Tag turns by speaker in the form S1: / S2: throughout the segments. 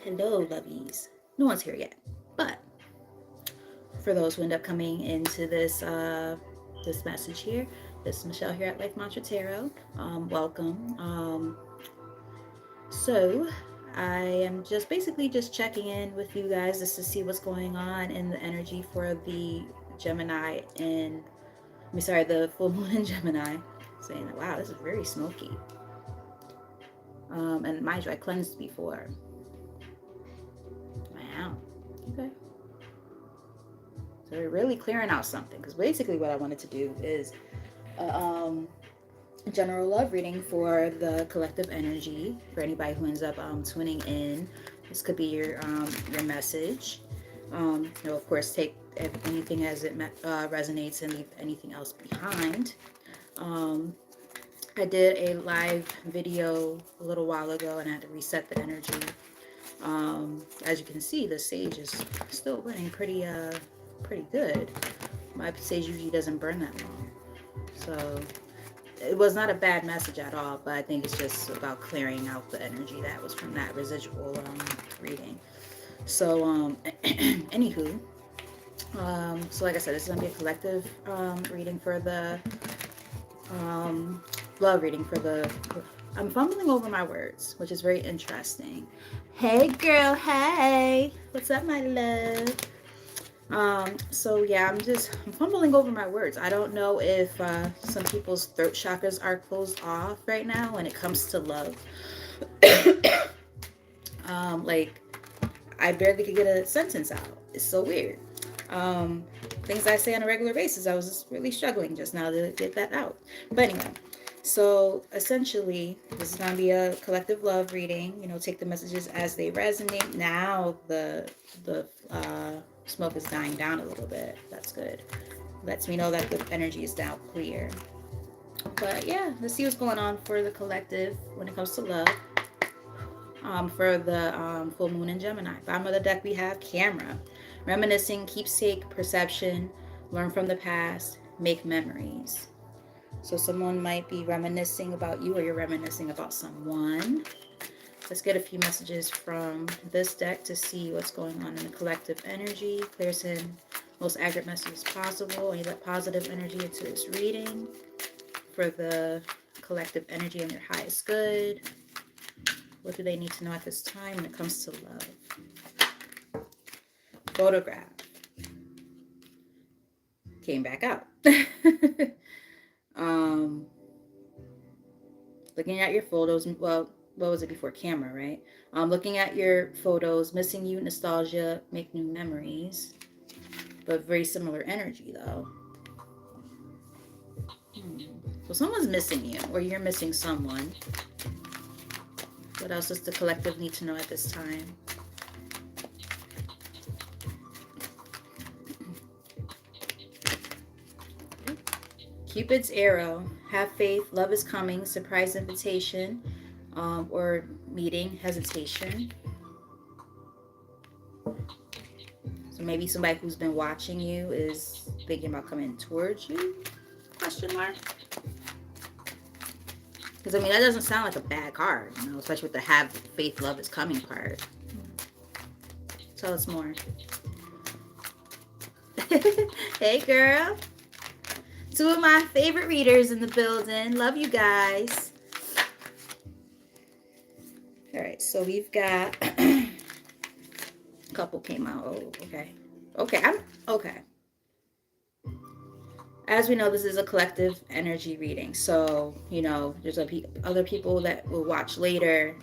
S1: Hello, lovies. No one's here yet, but for those who end up coming into this message here, this is Michelle here at Life Mantra Tarot. Welcome. So I am just basically just checking in with you guys just to see what's going on in the energy for the Gemini and the full moon in Gemini. Saying that, wow, this is very smoky. And mind you, I cleansed before. Wow. Okay. So we're really clearing out something, because basically what I wanted to do is a general love reading for the collective energy for anybody who ends up tuning in. This could be your message. Of course, take anything as it resonates and leave anything else behind. I did a live video a little while ago and I had to reset the energy. As you can see, the sage is still burning pretty good. My sage usually doesn't burn that long, so it was not a bad message at all, but I think it's just about clearing out the energy that was from that residual reading. So anywho, so like I said, this is gonna be a collective reading for the love reading for the, I'm fumbling over my words, which is very interesting. Hey girl, hey, what's up my love? So yeah, I'm fumbling over my words. I don't know if some people's throat chakras are closed off right now when it comes to love. Like I barely could get a sentence out. It's so weird. Things I say on a regular basis, I was just really struggling just now to get that out. But anyway, so essentially, this is going to be a collective love reading. Take the messages as they resonate. Now the smoke is dying down a little bit. That's good. Lets me know that the energy is now clear. But yeah, let's see what's going on for the collective when it comes to love. For the full moon in Gemini. Bottom of the deck we have camera. Reminiscing, keepsake, perception, learn from the past, make memories. So someone might be reminiscing about you, or you're reminiscing about someone. Let's get a few messages from this deck to see what's going on in the collective energy. Clears in most accurate messages possible. And you let positive energy into this reading for the collective energy and your highest good. What do they need to know at this time when it comes to love? Photograph. Came back out. Looking at your photos. Well, what was it before? Camera, right? Looking at your photos, missing you, nostalgia, make new memories. But very similar energy, though. So someone's missing you, or you're missing someone. What else does the collective need to know at this time? Cupid's arrow. Have faith. Love is coming. Surprise invitation. Or meeting. Hesitation. So maybe somebody who's been watching you is thinking about coming towards you? Question mark. Because, that doesn't sound like a bad card, especially with the have faith, love is coming part. Tell us more. Hey, girl. Two of my favorite readers in the building. Love you guys. All right, so we've got a couple came out. Oh, okay. Okay. As we know, this is a collective energy reading. So, there's other people that will watch later.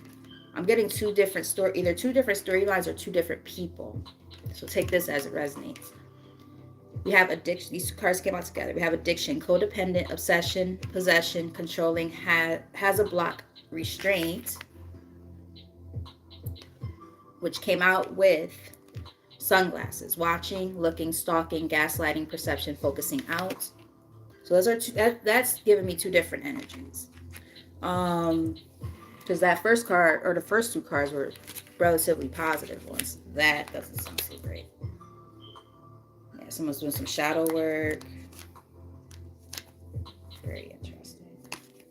S1: I'm getting either two different storylines or two different people. So take this as it resonates. We have addiction. These cards came out together. We have addiction, codependent, obsession, possession, controlling, has a block, restraint, which came out with sunglasses, watching, looking, stalking, gaslighting, perception, focusing out. So those are two. That's giving me two different energies. Because that first card, or the first two cards, were relatively positive ones. That doesn't sound so great. Yeah, someone's doing some shadow work. Very interesting.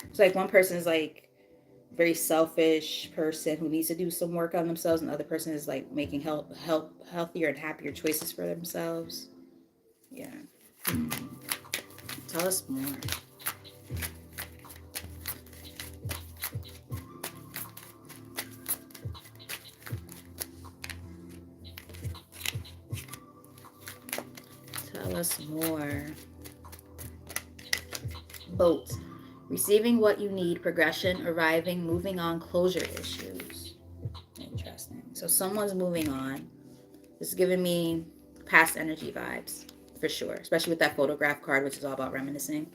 S1: It's like one person is like very selfish person who needs to do some work on themselves, and the other person is like making healthier and happier choices for themselves. Yeah. Tell us more. Tell us more. Boat. Receiving what you need, progression, arriving, moving on, closure issues. Interesting. So someone's moving on. This is giving me past energy vibes for sure, especially with that photograph card, which is all about reminiscing.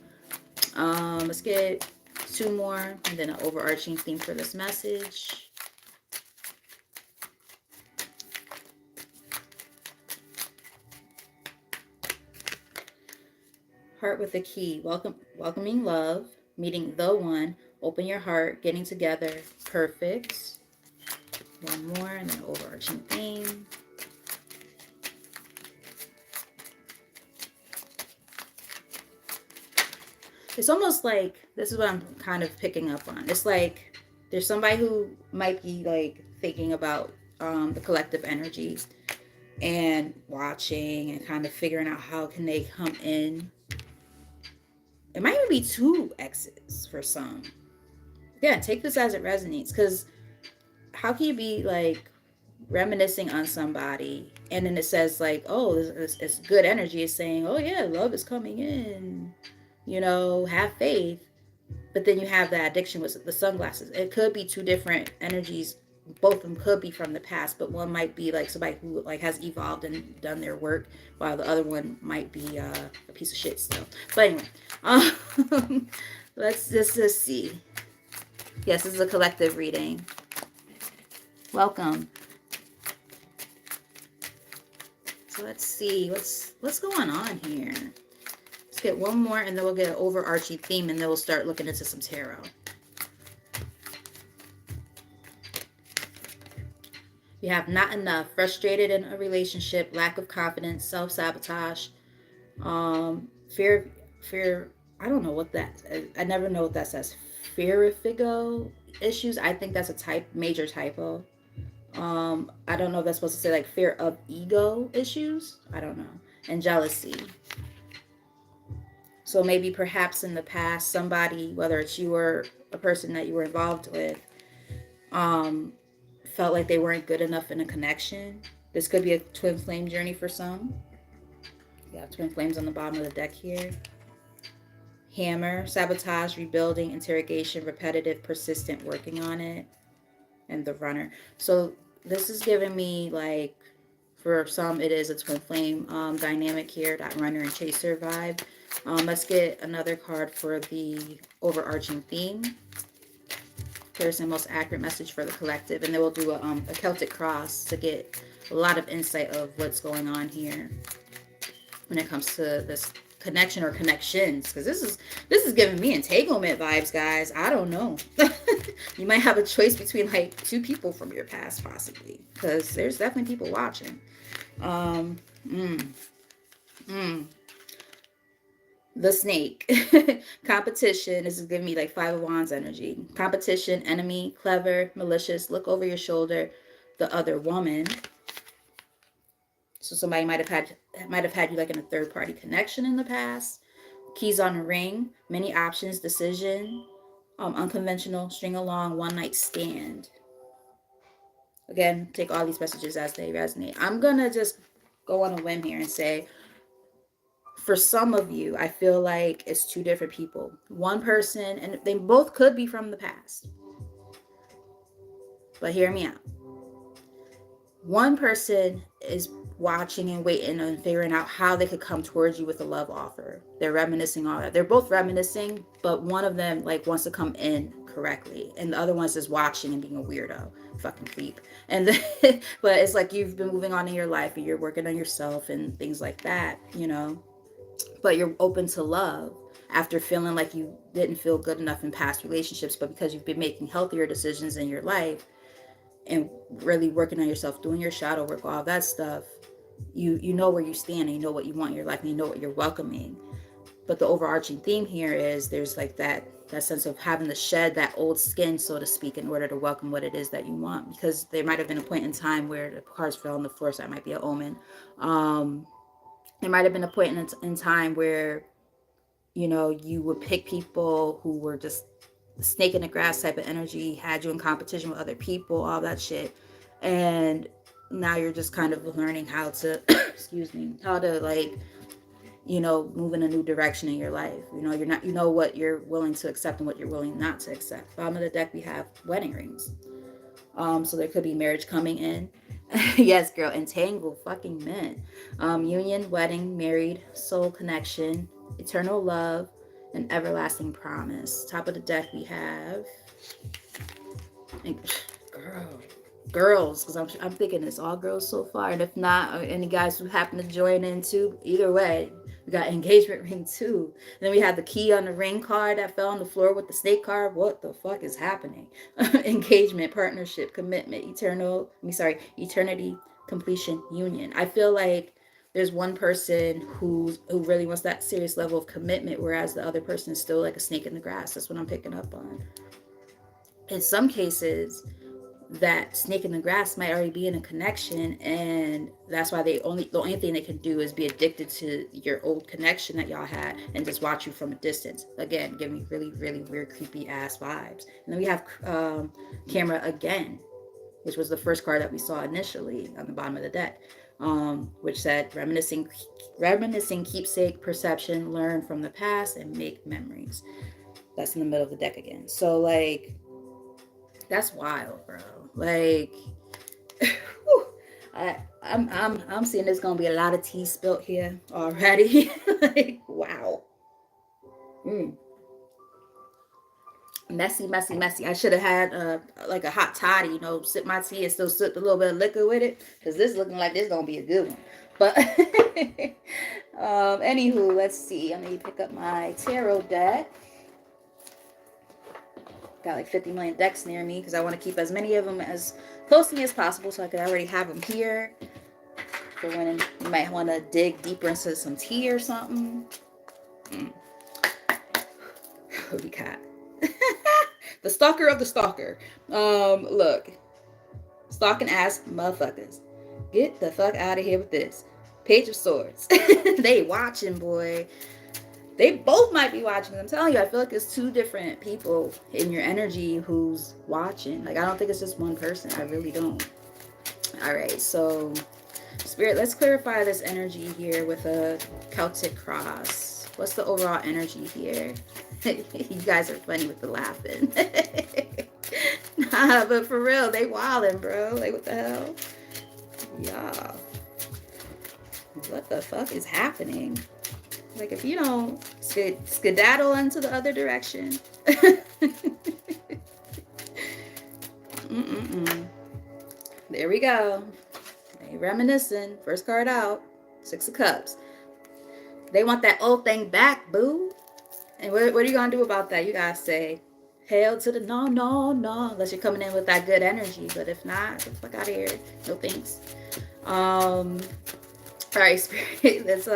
S1: Let's get two more and then an overarching theme for this message. Heart with a key. Welcoming love, meeting the one, open your heart, getting together, perfect. One more and then overarching theme. It's almost like, this is what I'm kind of picking up on. It's like there's somebody who might be like thinking about the collective energies and watching and kind of figuring out how can they come in. It might even be two exes for some. Again, take this as it resonates, because how can you be like reminiscing on somebody and then it says like, oh, it's good energy. It's saying, oh yeah, love is coming in, have faith. But then you have that addiction with the sunglasses. It could be two different energies. Both of them could be from the past, but one might be like somebody who like has evolved and done their work, while the other one might be a piece of shit still. But anyway, let's just see. Yes, this is a collective reading. Welcome. So let's see what's going on here. Let's get one more and then we'll get an overarching theme and then we'll start looking into some tarot. You have not enough, frustrated in a relationship, lack of confidence, self-sabotage, fear, I don't know what that, I never know what that says. Fearifigo issues. I think that's a major typo. I don't know if that's supposed to say like fear of ego issues. I don't know. And jealousy. So maybe perhaps in the past, somebody, whether it's you or a person that you were involved with, felt like they weren't good enough in a connection. This could be a twin flame journey for some. You have twin flames on the bottom of the deck here. Hammer, sabotage, rebuilding, interrogation, repetitive, persistent, working on it. And the runner. So this is giving me like, for some it is a twin flame dynamic here, that runner and chaser vibe. Let's get another card for the overarching theme. First and most accurate message for the collective, and then we'll do a Celtic cross to get a lot of insight of what's going on here when it comes to this connection or connections, because this is giving me entanglement vibes, guys. I don't know. You might have a choice between like two people from your past, possibly, because there's definitely people watching. The snake. Competition. This is giving me like Five of Wands energy. Competition, enemy, clever, malicious, look over your shoulder, the other woman. So somebody might have had you like in a third party connection in the past. Keys on a ring, many options, decision, unconventional, string along, one night stand. Again, take all these messages as they resonate. I'm gonna just go on a whim here and say, for some of you, I feel like it's two different people. One person, and they both could be from the past. But hear me out. One person is watching and waiting and figuring out how they could come towards you with a love offer. They're reminiscing all that. They're both reminiscing, but one of them like wants to come in correctly, and the other one's just watching and being a weirdo, fucking creep. And then, but it's like you've been moving on in your life and you're working on yourself and things like that, But you're open to love after feeling like you didn't feel good enough in past relationships, but because you've been making healthier decisions in your life and really working on yourself, doing your shadow work, all that stuff, you know where you stand and you know what you want in your life and you know what you're welcoming. But the overarching theme here is there's like that that sense of having to shed that old skin, so to speak, in order to welcome what it is that you want. Because there might have been a point in time where the cards fell on the floor, so that might be an omen. There might have been a point in time where, you know, you would pick people who were just snake in the grass type of energy, had you in competition with other people, all that shit. And now you're just kind of learning how to, excuse me, how to like, you know, move in a new direction in your life. You know, you're not, you know what you're willing to accept and what you're willing not to accept. Bottom of the deck, we have wedding rings. So there could be marriage coming in. Yes, girl, entangled, fucking men. Union, wedding, married, soul connection, eternal love, and everlasting promise. Top of the deck, we have, and, girl, girls, because I'm thinking it's all girls so far. And if not, any guys who happen to join in too, either way, we got engagement ring too. And then we have the key on the ring card that fell on the floor with the snake card. What the fuck is happening? Engagement, partnership, commitment, eternity, completion, union. I feel like there's one person who really wants that serious level of commitment, whereas the other person is still like a snake in the grass. That's what I'm picking up on. In some cases, that snake in the grass might already be in a connection, and that's why the only thing they can do is be addicted to your old connection that y'all had and just watch you from a distance. Again, giving me really, really weird, creepy ass vibes. And then we have camera again, which was the first card that we saw initially on the bottom of the deck, which said reminiscing, keepsake, perception, learn from the past, and make memories. That's in the middle of the deck again. So like, that's wild, bro. Like, whew, I'm seeing there's gonna be a lot of tea spilt here already. Like, wow. Messy, messy, messy. I should have had like a hot toddy, you know, sip my tea and still sip a little bit of liquor with it, because this looking like this gonna be a good one. But anywho, let's see. I'm gonna pick up my tarot deck. Got like 50 million decks near me because I want to keep as many of them as close to me as possible, so I could already have them here for when you might want to dig deeper into some tea or something. What we got? The stalker of the stalker. Look, stalking ass motherfuckers, get the fuck out of here with this. Page of Swords. They watching, boy. They both might be watching. I'm telling you, I feel like it's two different people in your energy who's watching. Like, I don't think it's just one person. I really don't. All right, so Spirit, let's clarify this energy here with a Celtic cross. What's the overall energy here? You guys are funny with the laughing. Nah, but for real, they wildin', bro. Like, what the hell? Y'all. What the fuck is happening? Like, if you don't skedaddle into the other direction. There we go. They reminiscing. First card out. 6 of Cups. They want that old thing back, boo. And what are you going to do about that? You got to say, hell to the no, no, no. Unless you're coming in with that good energy. But if not, get the fuck out of here. No thanks. All right, Spirit. Let's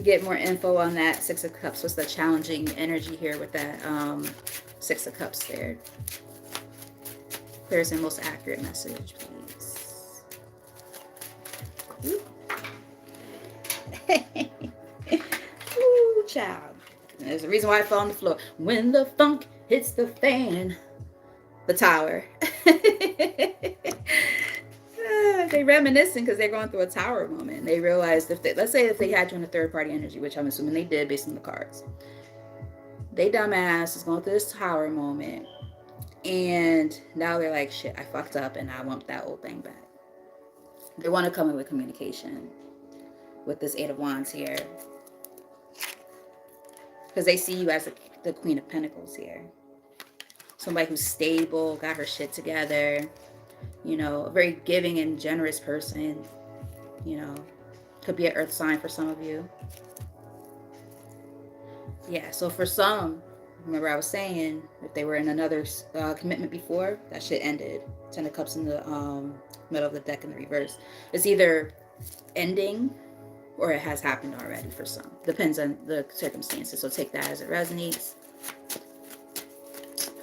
S1: get more info on that 6 of Cups. What's the challenging energy here with that 6 of Cups there? Clearest and most accurate message, please. Ooh, child. There's a reason why I fell on the floor. When the funk hits the fan. The Tower. They reminiscing because they're going through a tower moment. They realized let's say if they had you in a third party energy, which I'm assuming they did based on the cards. They dumbass is going through this tower moment. And now they're like, shit, I fucked up and I want that old thing back. They want to come in with communication with this 8 of Wands here. Because they see you as the Queen of Pentacles here. Somebody who's stable, got her shit together. You know, a very giving and generous person. You know, could be an earth sign for some of you. Yeah, so for some, remember I was saying, if they were in another commitment before, that shit ended. 10 of Cups in the middle of the deck in the reverse. It's either ending or it has happened already for some. Depends on the circumstances, so take that as it resonates.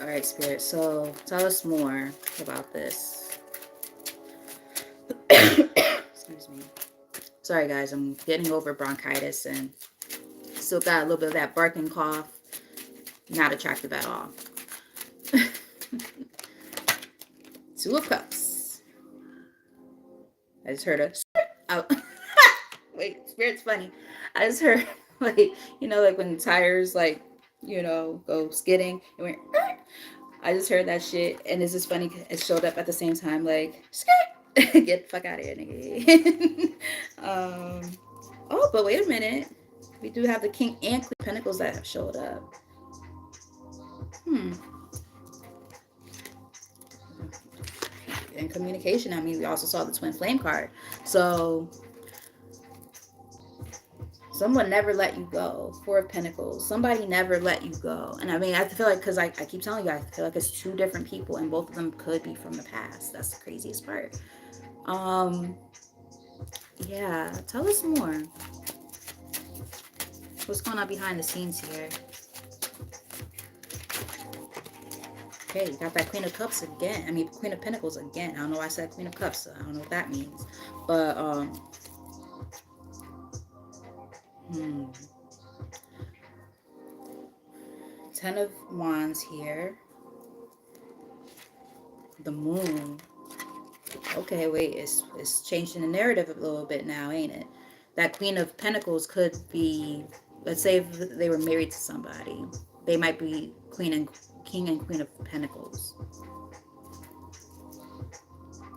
S1: All right, Spirit. So tell us more about this. Excuse me. Sorry, guys. I'm getting over bronchitis and still got a little bit of that barking cough. Not attractive at all. Two of Cups. I just heard a... Oh. Wait, Spirit's funny. I just heard, like, you know, like when tires, like, you know, go skidding. It went... I just heard that shit, and it's just funny. It showed up at the same time, like, skirt. Get the fuck out of here, nigga. Oh, but wait a minute. We do have the King and Queen of Pentacles that have showed up. In communication, I mean, we also saw the Twin Flame card. So someone never let you go. Four of Pentacles. Somebody never let you go. And I mean, I feel like, because I keep telling you, I feel like it's two different people, and both of them could be from the past. That's the craziest part. Yeah, tell us more. What's going on behind the scenes here? Okay, you got that Queen of Cups again. I mean, Queen of Pentacles again. I don't know why I said Queen of Cups. I don't know what that means. But, Ten of Wands here. The Moon. Okay, wait, it's changing the narrative a little bit now, ain't it? That Queen of Pentacles could be, let's say if they were married to somebody. They might be King and Queen of Pentacles.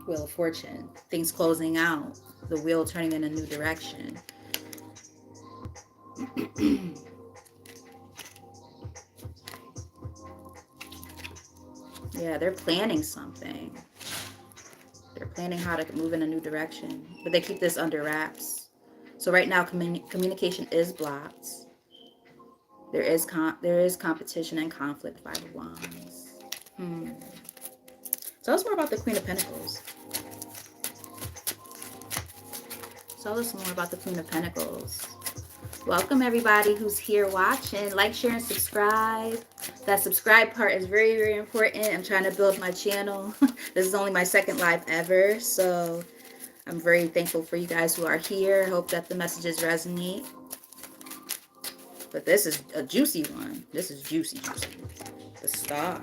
S1: Wheel of Fortune. Things closing out. The wheel turning in a new direction. Yeah, they're planning something. They're planning how to move in a new direction. But they keep this under wraps. So right now, communication is blocked. There is competition and conflict. Five of Wands. Tell us more about the Queen of Pentacles. Tell us more about the Queen of Pentacles. Welcome everybody who's here watching. Like, share, and subscribe. That subscribe part is very, very important. I'm trying to build my channel. This is only my second live ever, so I'm very thankful for you guys who are here. Hope that the messages resonate. But this is a juicy one. This is juicy, juicy. The Star.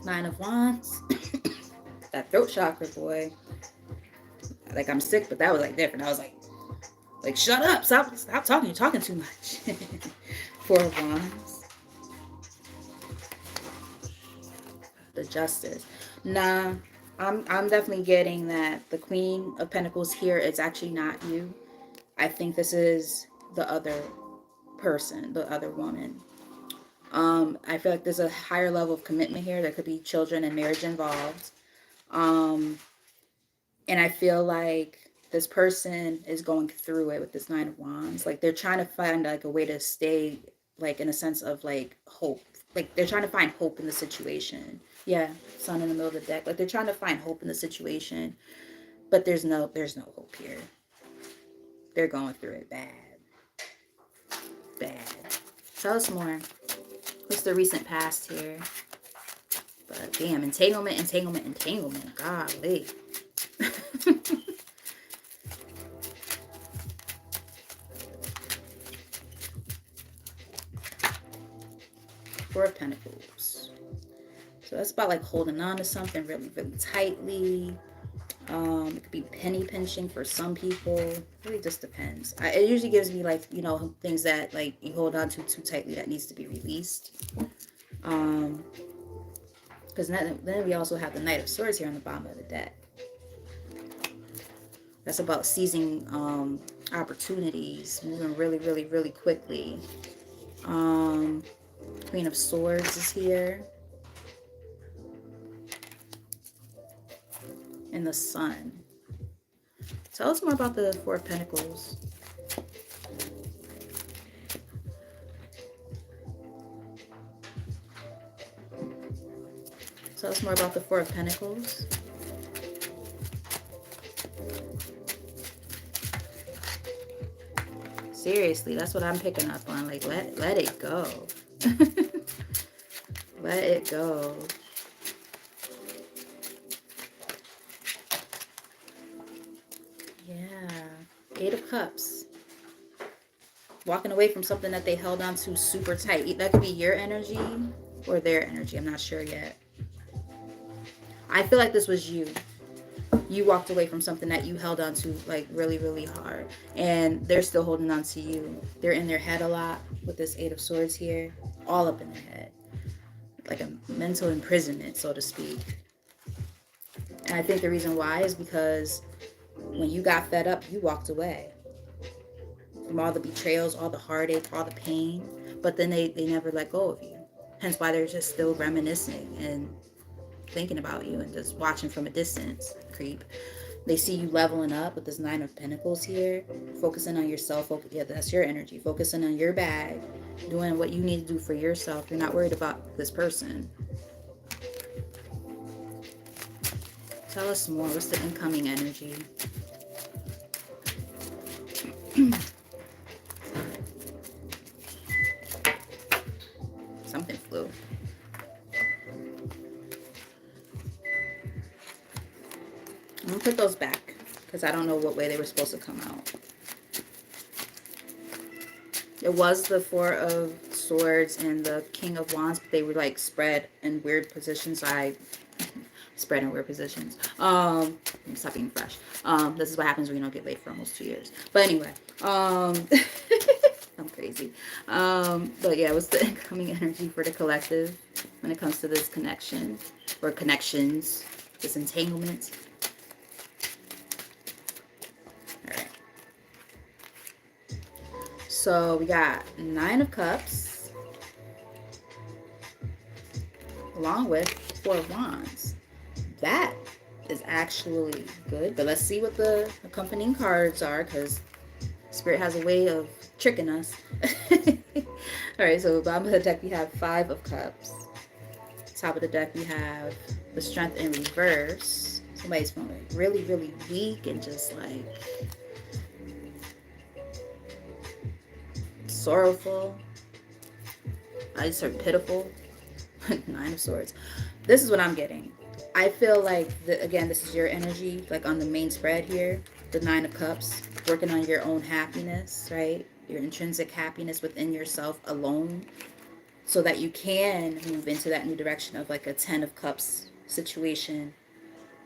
S1: Nine of Wands. That throat chakra, boy. Like, I'm sick, but that was like different. I was like, shut up. Stop talking. You're talking too much. Four of Wands. The Justice. Nah, I'm definitely getting that the Queen of Pentacles here is actually not you. I think this is the other person, the other woman. I feel like there's a higher level of commitment here. There could be children and marriage involved. And I feel like this person is going through it with this Nine of Wands. Like, they're trying to find like a way to stay, like, in a sense of like hope. Like, they're trying to find hope in the situation. Yeah, Sun in the middle of the deck. Like, they're trying to find hope in the situation, but there's no hope here. They're going through it bad. Tell us more. What's the recent past here? But damn, entanglement. Golly. Four of Pentacles. So that's about like holding on to something really, really tightly. It could be penny pinching for some people. It really just depends. It usually gives me like, you know, things that like you hold on to too tightly that needs to be released. Because then we also have the Knight of Swords here on the bottom of the deck. That's about seizing opportunities, moving really, really, really quickly. Queen of Swords is here. And the Sun. Tell us more about the Four of Pentacles. Tell us more about the Four of Pentacles. Seriously, that's what I'm picking up on. Like, let it go. Let it go. Yeah. Eight of Cups. Walking away from something that they held on to super tight. That could be your energy or their energy. I'm not sure yet. I feel like this was you. You walked away from something that you held on to like really, really hard. And they're still holding on to you. They're in their head a lot with this Eight of Swords here. All up in their head. Like a mental imprisonment, so to speak. And I think the reason why is because when you got fed up, you walked away from all the betrayals, all the heartache, all the pain. But then they never let go of you. Hence why they're just still reminiscing and thinking about you and just watching from a distance, creep. They see you leveling up with this Nine of Pentacles here, focusing on yourself. Yeah, that's your energy. Focusing on your bag, doing what you need to do for yourself. You're not worried about this person. Tell us more. What's the incoming energy? Something flew. I'm going to put those back because I don't know what way they were supposed to come out. It was the Four of Swords and the King of Wands, but they were like spread in weird positions. Spread in weird positions. Stop being fresh. This is what happens when you don't get laid for almost 2 years. But anyway, I'm crazy. But yeah, what's the incoming energy for the collective when it comes to this connection or connections, this entanglement? All right. So we got Nine of Cups along with Four of Wands. That is actually good, but let's see what the accompanying cards are, because Spirit has a way of tricking us. All right, so bottom of the deck we have Five of Cups. Top of the deck we have the Strength in reverse. Somebody's feeling like really, really weak and just like sorrowful. I just heard pitiful. Nine of Swords. This is what I'm getting. I feel like, again, this is your energy, like on the main spread here, the Nine of Cups, working on your own happiness, right? Your intrinsic happiness within yourself alone, so that you can move into that new direction of like a Ten of Cups situation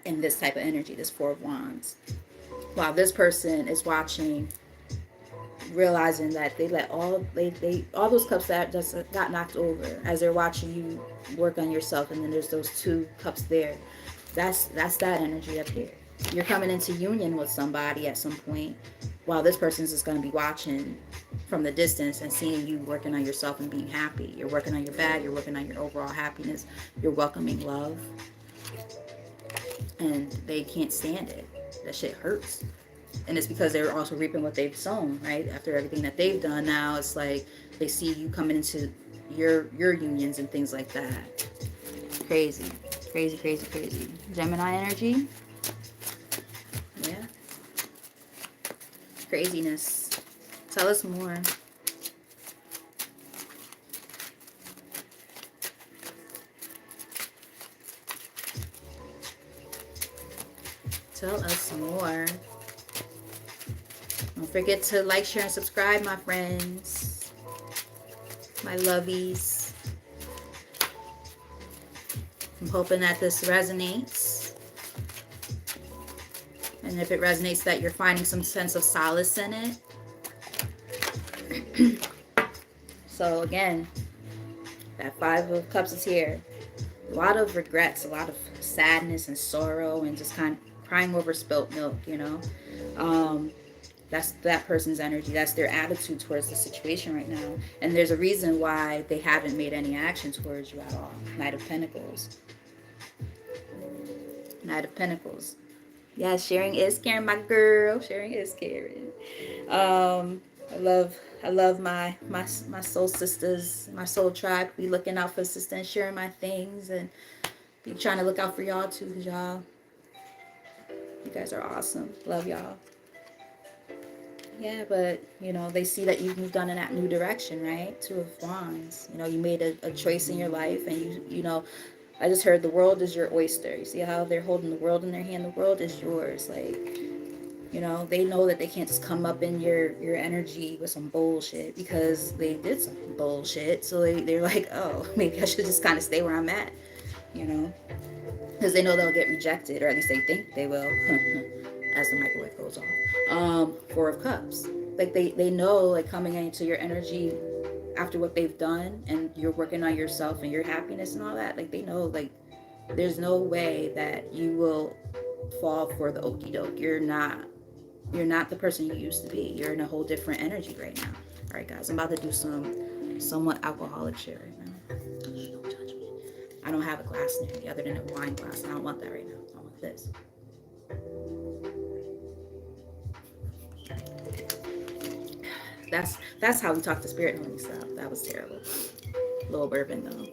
S1: in this type of energy, this Four of Wands. While this person is watching, realizing that they let all those cups that just got knocked over as they're watching you work on yourself, and then there's those two cups there. That's that energy up here. You're coming into union with somebody at some point, while this person's just going to be watching from the distance and seeing you working on yourself and being happy. You're working on your bag, you're working on your overall happiness, you're welcoming love, and they can't stand it. That shit hurts. And it's because they're also reaping what they've sown, right? After everything that they've done, now it's like they see you coming into your unions and things like that. Crazy, crazy, crazy, crazy. Gemini energy. Yeah. Craziness. Tell us more. Tell us more. Don't forget to like, share, and subscribe, my friends. My lovies. I'm hoping that this resonates. And if it resonates, that you're finding some sense of solace in it. So again, that Five of Cups is here. A lot of regrets, a lot of sadness and sorrow, and just kind of crying over spilt milk, you know. That's that person's energy. That's their attitude towards the situation right now. And there's a reason why they haven't made any action towards you at all. Knight of Pentacles. Knight of Pentacles. Yeah, sharing is caring, my girl. Sharing is caring. I love my soul sisters, my soul tribe. Be looking out for sister and sharing my things, and be trying to look out for y'all too, because you guys are awesome. Love y'all. Yeah, but they see that you've moved on in that new direction, right? Two of Wands. You made a choice in your life, and I just heard the world is your oyster. You see how they're holding the world in their hand? The world is yours. Like, they know that they can't just come up in your energy with some bullshit because they did some bullshit. So they're like, oh, maybe I should just kind of stay where I'm at, you know? Because they know they'll get rejected, or at least they think they will, as the microwave goes off. Four of Cups. Like, they know, like, coming into your energy after what they've done, and you're working on yourself and your happiness and all that, like, they know, like, there's no way that you will fall for the okey doke. You're not the person you used to be. You're in a whole different energy right now. All right, guys, I'm about to do some somewhat alcoholic shit right now. Don't judge me. I don't have a glass near me other than a wine glass. I don't want that right now. I want this. That's how we talk to spirit when we stop. That was terrible. Little bourbon though.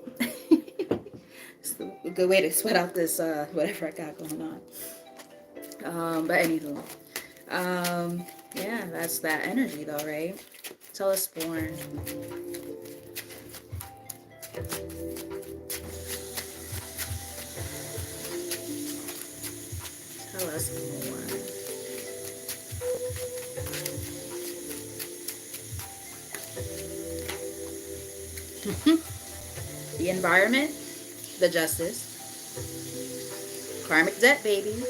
S1: It's a good way to sweat out this whatever I got going on. But anywho, yeah, that's that energy though, right? Tell us born. Tell us more. The environment, the justice, karmic debt, baby.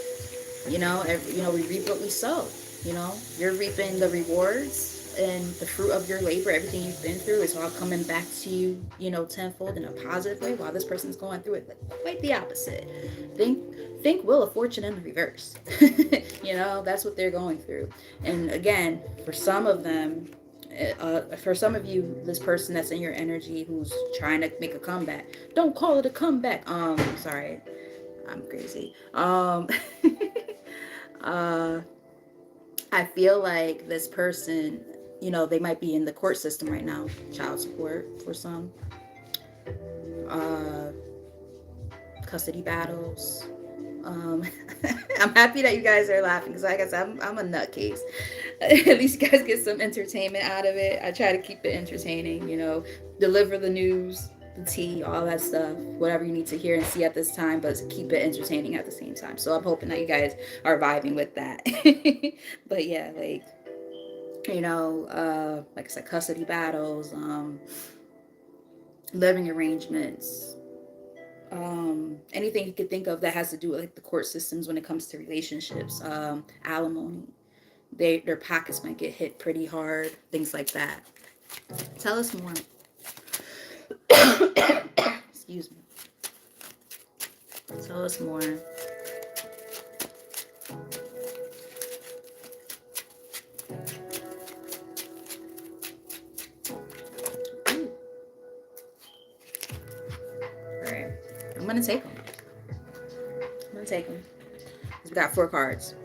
S1: We reap what we sow. You're reaping the rewards and the fruit of your labor. Everything you've been through is all coming back to you, tenfold in a positive way. While this person's going through it like quite the opposite. Think Wheel of Fortune in the reverse. That's what they're going through. And again, for some of you, this person that's in your energy who's trying to make a comeback, don't call it a comeback. Sorry, I'm crazy. uh, I feel like this person, they might be in the court system right now, child support for some, uh, custody battles. I'm happy that you guys are laughing because, like I said, I'm a nutcase. At least you guys get some entertainment out of it. I try to keep it entertaining, deliver the news, the tea, all that stuff, whatever you need to hear and see at this time, but keep it entertaining at the same time. So I'm hoping that you guys are vibing with that. But yeah, like I said, custody battles, living arrangements, anything you could think of that has to do with like the court systems when it comes to relationships, alimony. Their pockets might get hit pretty hard, things like that. Tell us more. Excuse me. Tell us more. All right, I'm gonna take them. We got 4 cards.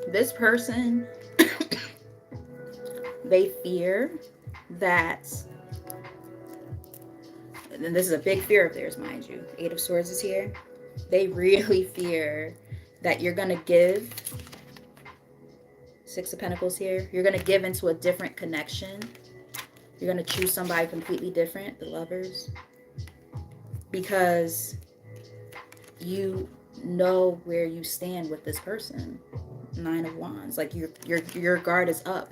S1: This person, they fear that, and this is a big fear of theirs, mind you. 8 of Swords is here. They really fear that you're going to give. 6 of Pentacles here. You're going to give into a different connection. You're going to choose somebody completely different, the Lovers. Because you know where you stand with this person. 9 of Wands. Like your guard is up.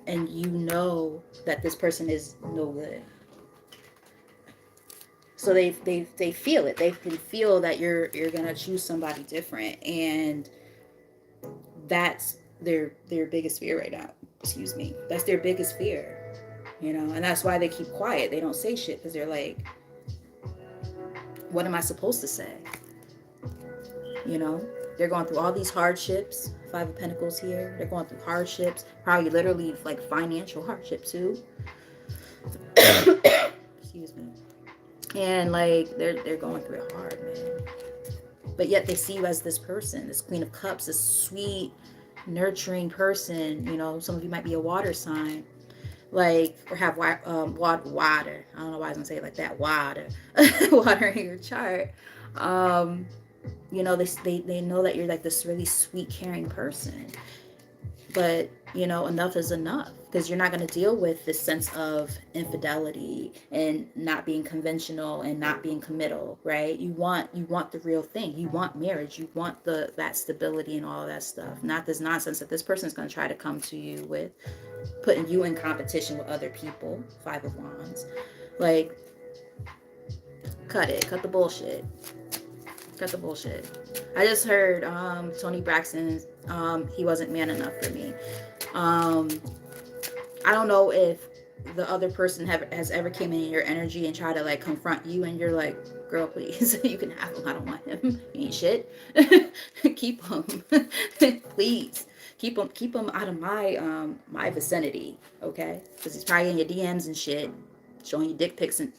S1: And you know that this person is no good. So they feel it. They can feel that you're gonna choose somebody different, and that's their biggest fear right now. Excuse me. That's their biggest fear, and that's why they keep quiet. They don't say shit because they're like, what am I supposed to say? They're going through all these hardships. 5 of Pentacles here. They're going through hardships, probably literally like financial hardship too. Excuse me. And like they're going through it hard, man. But yet they see you as this person, this Queen of Cups, this sweet, nurturing person. Some of you might be a water sign, like, or have water. I don't know why I was gonna say it like that. Water in your chart. you know, they know that you're like this really sweet, caring person. But, you know, enough is enough, because you're not going to deal with this sense of infidelity and not being conventional and not being committal, right? You want the real thing. You want marriage. You want that stability and all of that stuff. Not this nonsense that this person is going to try to come to you with, putting you in competition with other people. Five of Wands. Like, cut it. Cut the bullshit. Cut the bullshit. I just heard Tony Braxton, he wasn't man enough for me. Um, I don't know if the other person has ever came in your energy and tried to like confront you, and you're like, girl, please, you can have him. I don't want him. He ain't shit. Keep him, please. Keep him out of my vicinity, okay? Because he's probably in your DMs and shit, showing you dick pics and,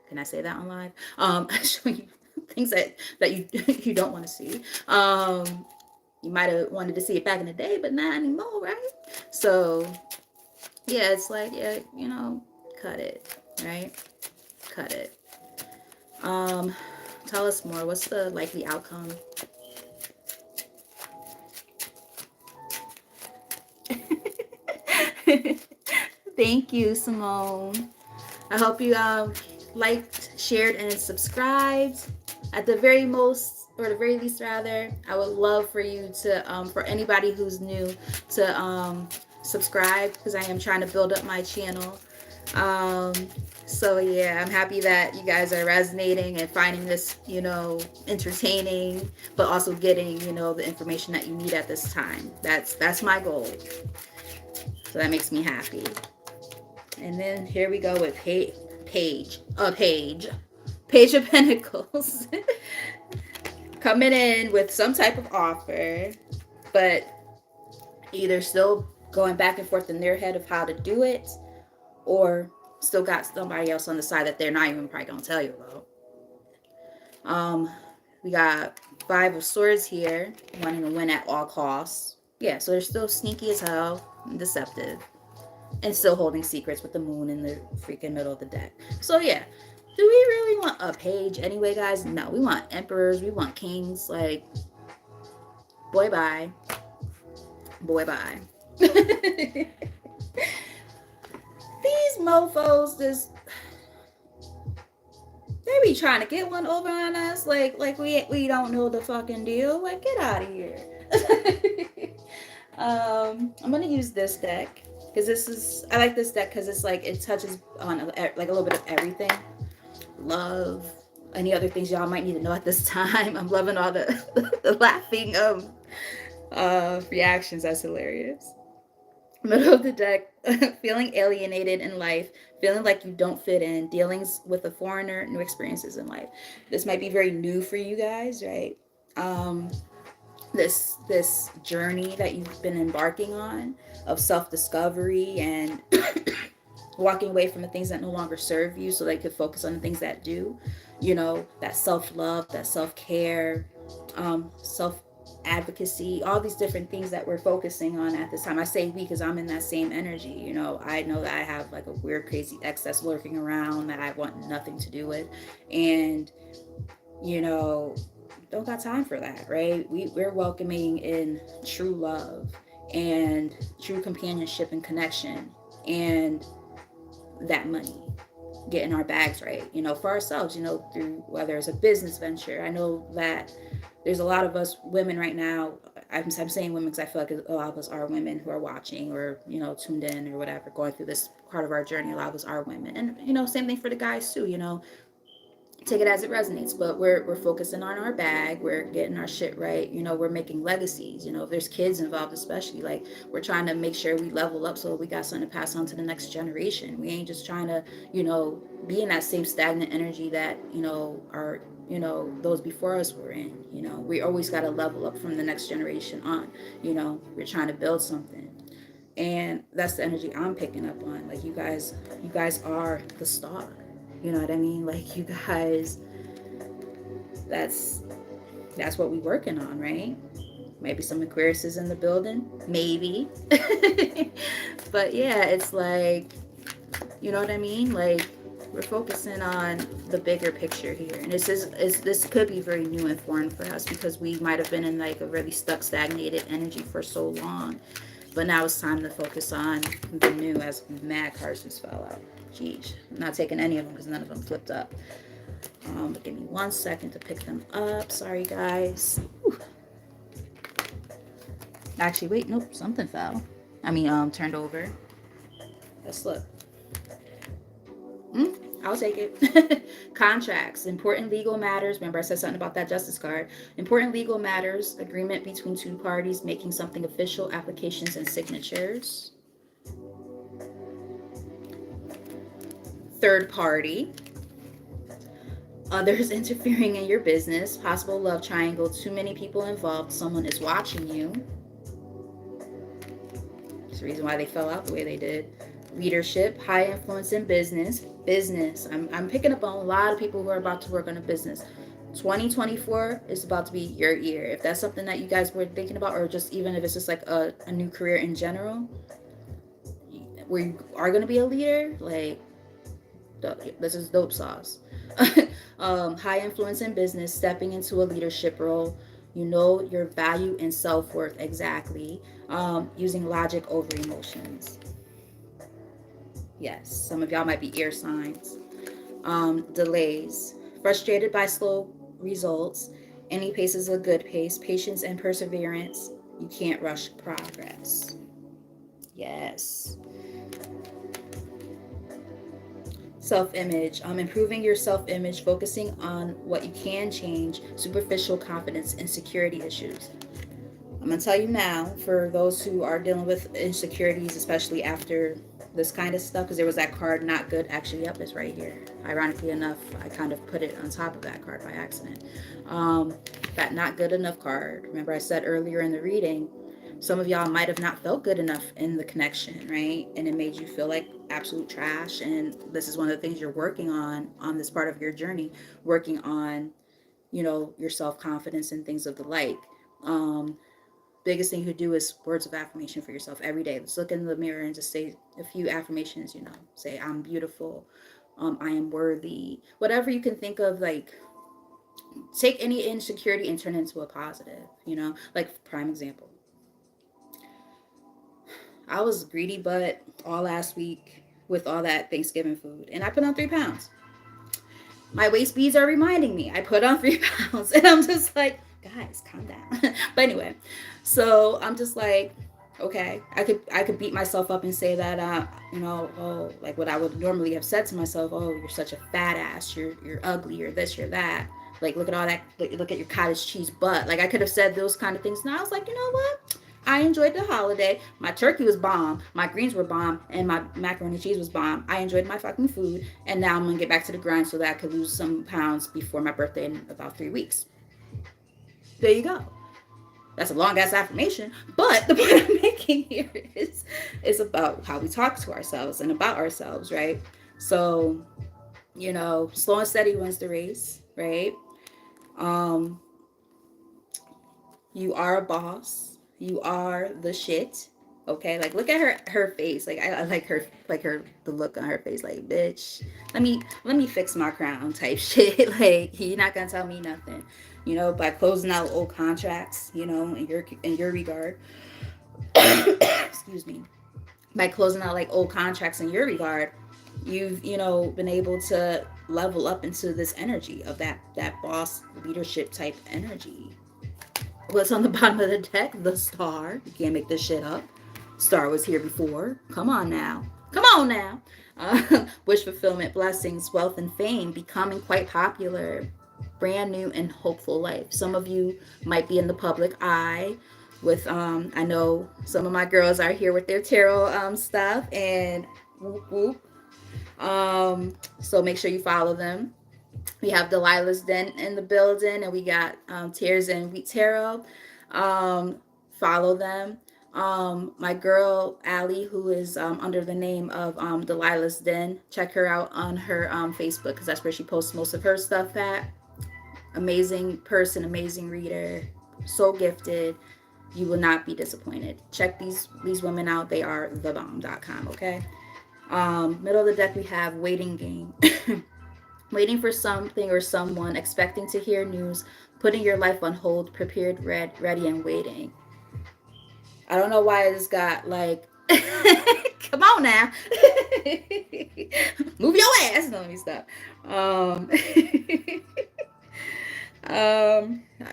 S1: can I say that on live? Showing you things that you you don't want to see. You might have wanted to see it back in the day, but not anymore, right? So yeah, it's like, yeah, you know, cut it, right? Cut it. Tell us more. What's the likely outcome? Thank you, Simone. I hope you liked, shared, and subscribed. At the very most, or the very least rather, I would love for you to, for anybody who's new, to subscribe, because I am trying to build up my channel. So yeah, I'm happy that you guys are resonating and finding this, you know, entertaining, but also getting, you know, the information that you need at this time. That's my goal. So that makes me happy. And then here we go with Page of Pentacles. Coming in with some type of offer, but either still going back and forth in their head of how to do it, or still got somebody else on the side that they're not even probably gonna tell you about. We got Five of Swords here, wanting to win at all costs. Yeah, so they're still sneaky as hell and deceptive, and still holding secrets with the moon in the freaking middle of the deck. So yeah, do we really want a page anyway, guys? No, we want emperors, we want kings. Like, boy bye. Boy bye. These mofos just, they be trying to get one over on us like we don't know the fucking deal. Like, get out of here. I'm gonna use this deck because I like this deck because it's like it touches on like a little bit of everything. Love, any other things y'all might need to know at this time. I'm loving all the laughing reactions. That's hilarious. Middle of the deck, feeling alienated in life, feeling like you don't fit in, dealings with a foreigner, new experiences in life. This might be very new for you guys, right? This journey that you've been embarking on of self-discovery and walking away from the things that no longer serve you so they could focus on the things that do, you know, that self-love, that self-care, self-advocacy, all these different things that we're focusing on at this time. I say we because I'm in that same energy. You know that I have like a weird, crazy ex that's lurking around that I want nothing to do with. And, you know, don't got time for that, right? We're welcoming in true love and true companionship and connection, and that money, getting our bags right, you know, for ourselves, you know, through whether it's a business venture. I know that there's a lot of us women right now. I'm saying women because I feel like a lot of us are women who are watching or, you know, tuned in or whatever, going through this part of our journey. A lot of us are women, and, you know, same thing for the guys too, you know, take it as it resonates. But we're focusing on our bag, we're getting our shit right, you know, we're making legacies. You know, if there's kids involved, especially, like, we're trying to make sure we level up so we got something to pass on to the next generation. We ain't just trying to, you know, be in that same stagnant energy that, you know, those before us were in. You know, we always got to level up from the next generation on. You know, we're trying to build something, and that's the energy I'm picking up on. Like, you guys are the star. You know what I mean? Like, you guys, that's what we working on, right? Maybe some Aquarius in the building, maybe. But yeah, it's like, you know what I mean? Like, we're focusing on the bigger picture here, and this could be very new and foreign for us because we might have been in like a really stuck, stagnated energy for so long. But now it's time to focus on the new, as mad cards just fell out. Jeez, I'm not taking any of them because none of them flipped up. But give me 1 second to pick them up. Sorry, guys. Whew. Actually, wait, nope, something fell. Turned over. Let's look. I'll take it. Contracts, important legal matters. Remember, I said something about that justice card. Important legal matters, agreement between two parties, making something official, applications and signatures. Third party, others interfering in your business, possible love triangle, too many people involved, someone is watching you. That's the reason why they fell out the way they did. Leadership, high influence in business. I'm picking up on a lot of people who are about to work on a business. 2024 is about to be your year. If that's something that you guys were thinking about, or just even if it's just like a new career in general, where you are going to be a leader, like, this is dope sauce. High influence in business, stepping into a leadership role. You know your value and self-worth exactly. Using logic over emotions. Yes, some of y'all might be air signs. Delays. Frustrated by slow results. Any pace is a good pace. Patience and perseverance. You can't rush progress. Yes. Self-image. Improving your self-image, focusing on what you can change, superficial confidence, insecurity issues. I'm going to tell you now, for those who are dealing with insecurities, especially after this kind of stuff, because there was that card, not good. Actually, yep, it's right here. Ironically enough, I kind of put it on top of that card by accident. That not good enough card. Remember I said earlier in the reading, some of y'all might have not felt good enough in the connection, right? And it made you feel like absolute trash. And this is one of the things you're working on this part of your journey, working on, your self-confidence and things of the like. Biggest thing you could do is words of affirmation for yourself every day. Let's look in the mirror and just say a few affirmations, say, I'm beautiful. I am worthy. Whatever you can think of, like, take any insecurity and turn it into a positive, like prime example. I was greedy but all last week with all that Thanksgiving food, and I put on 3 pounds. My waist beads are reminding me I put on 3 pounds, and I'm just like, guys, calm down. But anyway, so I'm just like, okay, I could beat myself up and say that like what I would normally have said to myself, oh, you're such a fat ass, you're ugly, you're this, you're that. Like, look at all that, look at your cottage cheese butt. Like, I could have said those kind of things, and I was like, you know what? I enjoyed the holiday. My turkey was bomb. My greens were bomb. And my macaroni and cheese was bomb. I enjoyed my fucking food. And now I'm going to get back to the grind so that I could lose some pounds before my birthday in about 3 weeks. There you go. That's a long ass affirmation. But the point I'm making here is about how we talk to ourselves and about ourselves, right? So, slow and steady wins the race, right? You are a boss. You are the shit. Okay, like, look at her face. Like, I like the look on her face. Like, bitch, let me fix my crown type shit. Like, you're not gonna tell me nothing. By closing out old contracts. In your regard. Excuse me. By closing out like old contracts in your regard, you've been able to level up into this energy of that boss leadership type energy. What's on the bottom of the deck? The star. You can't make this shit up. Star was here before. Come on now. Wish fulfillment, blessings, wealth, and fame, becoming quite popular, brand new and hopeful life. Some of you might be in the public eye with, I know some of my girls are here with their tarot stuff, and whoop, whoop. So make sure you follow them. We have Delilah's Den in the building, and we got Tears and Wheat Tarot. Follow them. My girl Allie, who is under the name of Delilah's Den, check her out on her Facebook, because that's where she posts most of her stuff at. Amazing person, amazing reader, so gifted. You will not be disappointed. Check these women out. They are thebomb.com, okay? Middle of the deck, we have waiting game. Waiting for something or someone, expecting to hear news, putting your life on hold, prepared, ready, and waiting. I don't know why I just got like, come on now, move your ass. No, let me stop. Um,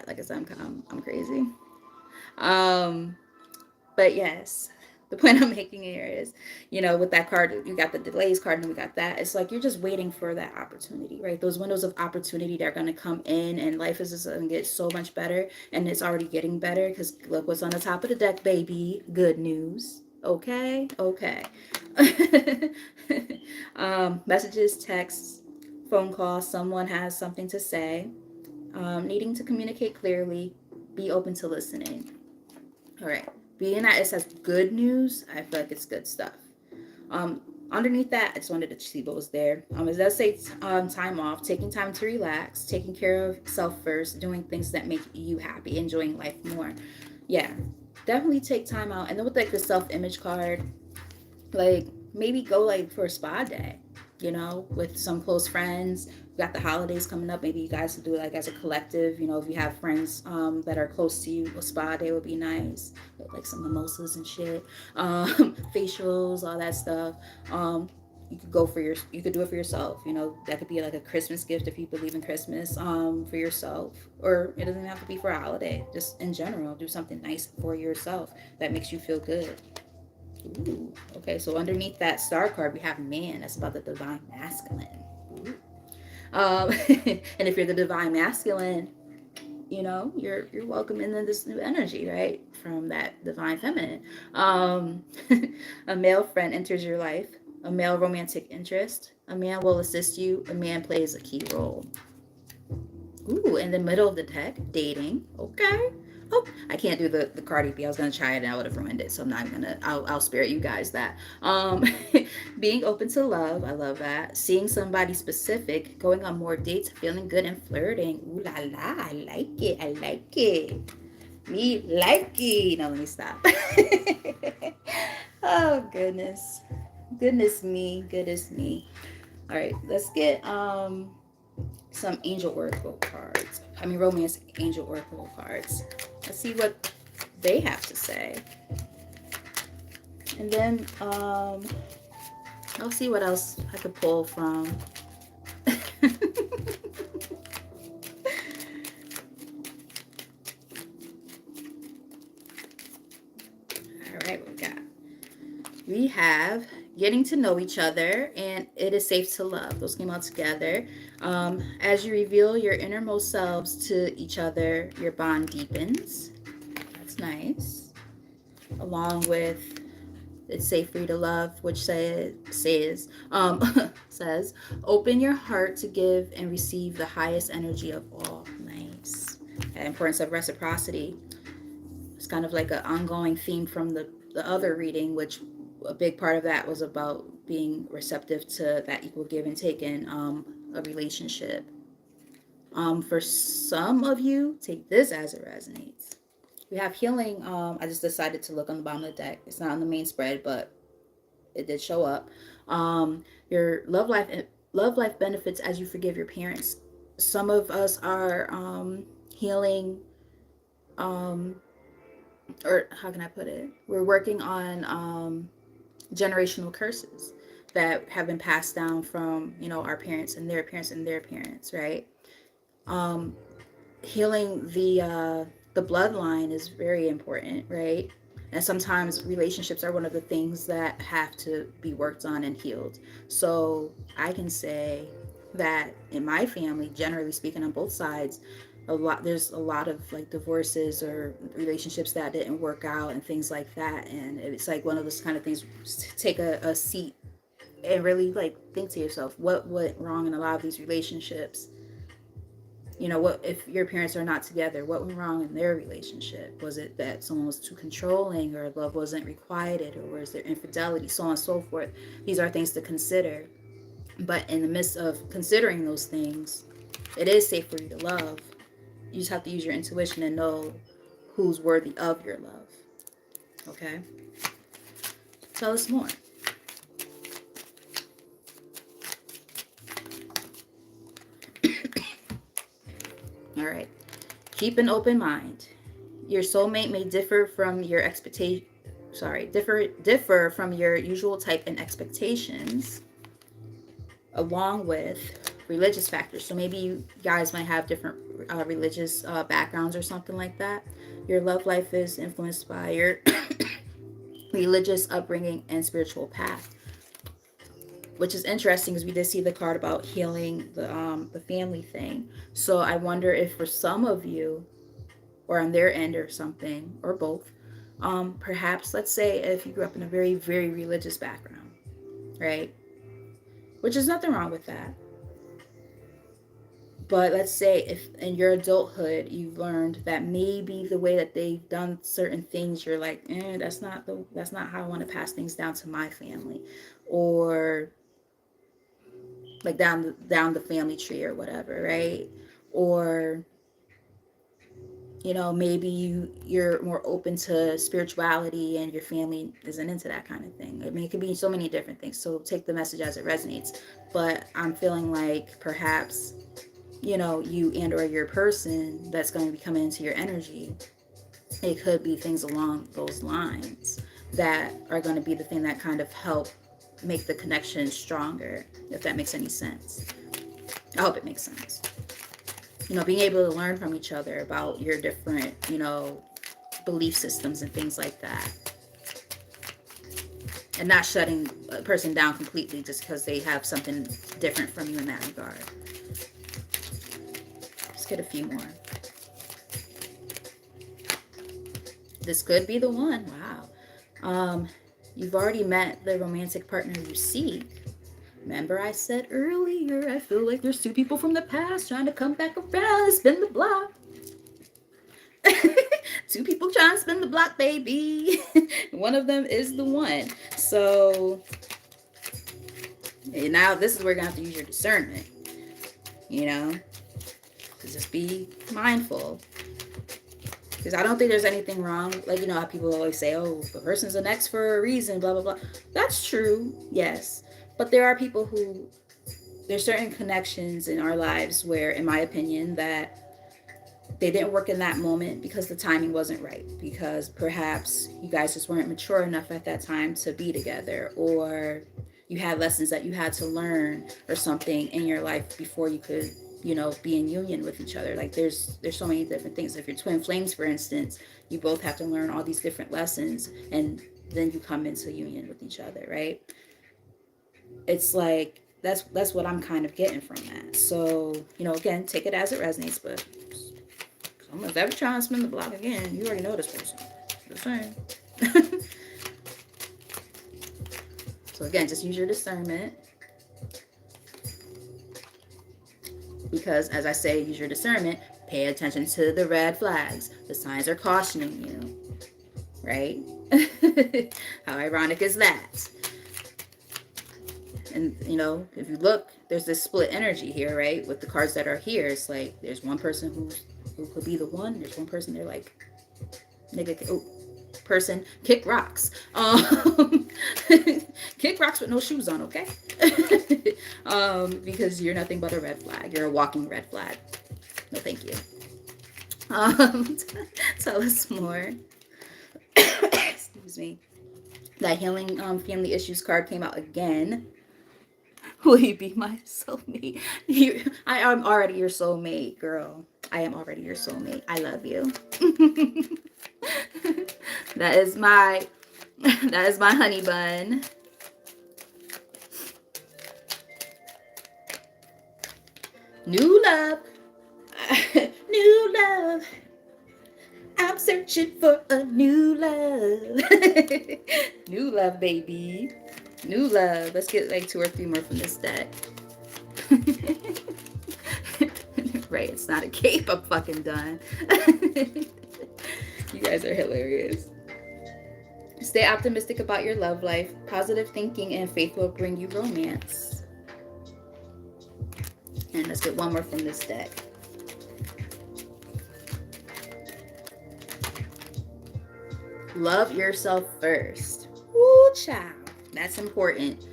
S1: like I said, I'm crazy. Um, but yes, the point I'm making here is, with that card, you got the delays card and we got that. It's like you're just waiting for that opportunity, right? Those windows of opportunity that are going to come in, and life is just going to get so much better, and it's already getting better because look what's on the top of the deck, baby. Good news. Okay, okay. Messages, texts, phone calls. Someone has something to say. Needing to communicate clearly. Be open to listening. All right. Being that it says good news, I feel like it's good stuff. Um, Underneath that, I just wanted to see what was there. It does say time off, taking time to relax, taking care of self first, doing things that make you happy, enjoying life more. Yeah, definitely take time out. And then with like the self image card, like maybe go like for a spa day, with some close friends. We got the holidays coming up. Maybe you guys could do it like as a collective. If you have friends that are close to you, a spa day would be nice. With, like some mimosas and shit, facials, all that stuff. You could do it for yourself. That could be like a Christmas gift if you believe in Christmas, for yourself. Or it doesn't have to be for a holiday. Just in general, do something nice for yourself that makes you feel good. Ooh, okay, so underneath that star card, we have man. That's about the divine masculine. Ooh. And if you're the divine masculine, you're welcoming in this new energy, right? From that divine feminine. Um, a male friend enters your life. A male romantic interest. A man will assist you. A man plays a key role. Ooh, in the middle of the deck, dating. Okay. Oh, I can't do the Cardi B. I was gonna try it and I would have ruined it, so I'm not gonna. I'll spare you guys that. Being open to love. I love that. Seeing somebody specific. Going on more dates. Feeling good and flirting. Ooh la la. I like it. I like it. Me like it. Now let me stop. Oh goodness. Goodness me. Goodness me. All right. Let's get some angel oracle cards. Romance angel oracle cards. Let's see what they have to say. And then I'll see what else I could pull from. All right, we have getting to know each other, and it is safe to love. Those came out together. As you reveal your innermost selves to each other, your bond deepens. That's nice. Along with it's safe for you to love, which says says open your heart to give and receive the highest energy of all. Nice. The importance of reciprocity. It's kind of like an ongoing theme from the other reading, which a big part of that was about being receptive to that equal give and take in a relationship. For some of you, take this as it resonates. We have healing. I just decided to look on the bottom of the deck. It's not on the main spread, but it did show up. Your love life benefits as you forgive your parents. Some of us are healing, or how can I put it? We're working on generational curses that have been passed down from our parents and their parents and their parents, right? Um, Healing the bloodline is very important, right? And sometimes relationships are one of the things that have to be worked on and healed. So I can say that in my family, generally speaking, on both sides, there's a lot of like divorces or relationships that didn't work out and things like that. And it's like one of those kind of things. Take a seat and really like think to yourself, what went wrong in a lot of these relationships? What if your parents are not together? What went wrong in their relationship? Was it that someone was too controlling, or love wasn't requited, or was there infidelity, so on and so forth? These are things to consider. But in the midst of considering those things, it is safe for you to love. You just have to use your intuition and know who's worthy of your love. Okay? Tell us more. All right. Keep an open mind. Your soulmate may differ from your expectation. Sorry, differ from your usual type and expectations, along with religious factors. So maybe you guys might have different religious backgrounds or something like that. Your love life is influenced by your religious upbringing and spiritual path, which is interesting because we did see the card about healing the family thing. So I wonder if for some of you, or on their end or something, or both, perhaps let's say if you grew up in a very, very religious background, right? Which is nothing wrong with that. But let's say if in your adulthood you've learned that maybe the way that they've done certain things, you're like, that's not how I want to pass things down to my family, or like down the family tree or whatever, right? Or maybe you're more open to spirituality and your family isn't into that kind of thing. I mean, it could be so many different things. So take the message as it resonates. But I'm feeling like perhaps you and or your person that's going to be coming into your energy, it could be things along those lines that are going to be the thing that kind of help make the connection stronger, if that makes any sense. I hope it makes sense. Being able to learn from each other about your different, belief systems and things like that. And not shutting a person down completely just because they have something different from you in that regard. Let's get a few more. This could be the one. Wow. You've already met the romantic partner you seek. Remember I said earlier, I feel like there's two people from the past trying to come back around and spin the block. Two people trying to spin the block, baby. One of them is the one. So now this is where you're going to have to use your discernment. Just be mindful. Because I don't think there's anything wrong. Like, how people always say, oh, the person's an ex for a reason, blah, blah, blah. That's true, yes. But there are people who, there's certain connections in our lives where, in my opinion, that they didn't work in that moment because the timing wasn't right. Because perhaps you guys just weren't mature enough at that time to be together. Or you had lessons that you had to learn or something in your life before you could be in union with each other. Like there's so many different things. If you're twin flames, for instance, you both have to learn all these different lessons and then you come into union with each other, right? It's like that's what I'm kind of getting from that. So again, take it as it resonates. But someone's ever trying to spin the block again, you already know this person. Just saying. So again, just use your discernment. Because, as I say, use your discernment. Pay attention to the red flags. The signs are cautioning you. Right? How ironic is that? And, if you look, there's this split energy here, right? With the cards that are here, it's like there's one person who could be the one. There's one person they're like, nigga, person, kick rocks. Kick rocks with no shoes on, okay? Because you're nothing but a red flag. You're a walking red flag. No, thank you. Tell us more. Excuse me. That healing family issues card came out again. Will you be my soulmate? I am already your soulmate, girl. I am already your soulmate. I love you. That is my honey bun. New love. New love. I'm searching for a new love. New love, baby. New love. Let's get like 2 or 3 more from this deck. Right, it's not a cape. I'm fucking done. You guys are hilarious. Stay optimistic about your love life. Positive thinking and faith will bring you romance. And let's get 1 more from this deck. Love yourself first. Woo, child. That's important.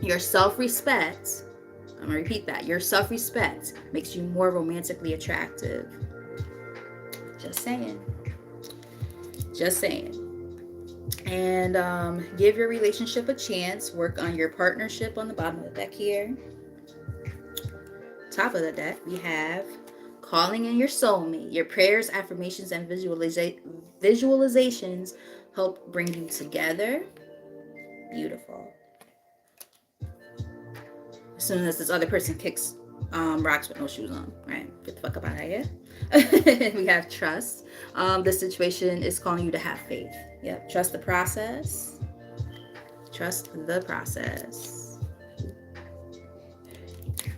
S1: Your self-respect I'm gonna repeat that. Your self-respect makes you more romantically attractive. Just saying. Just saying. And give your relationship a chance. Work on your partnership on the bottom of the deck here. Top of the deck, we have calling in your soulmate. Your prayers, affirmations, and visualizations help bring you together. Beautiful. As soon as this other person kicks rocks with no shoes on, right? Get the fuck up out of here. We have trust. This situation is calling you to have faith. Yep. Trust the process. Trust the process.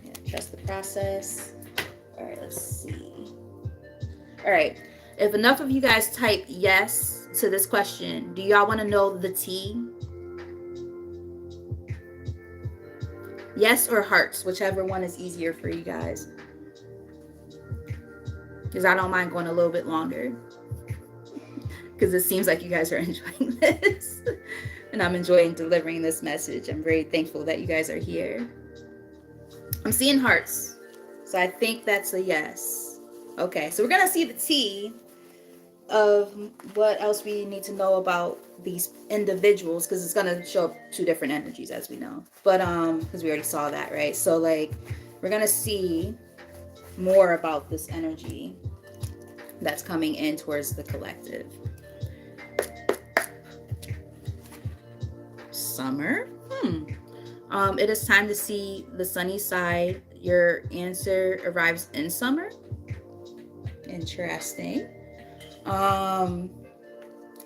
S1: Yeah, trust the process. All right, let's see. All right. If enough of you guys type yes to this question, do y'all want to know the T? Yes or hearts, whichever one is easier for you guys. Because I don't mind going a little bit longer. Because it seems like you guys are enjoying this. And I'm enjoying delivering this message. I'm very thankful that you guys are here. I'm seeing hearts. So I think that's a yes. Okay, so we're going to see the T of what else we need to know about these individuals, because it's going to show up two different energies, as we know. But because we already saw that, right? So like we're going to see more about this energy that's coming in towards the collective. Summer. It is time to see the sunny side. Your answer arrives in summer. Interesting.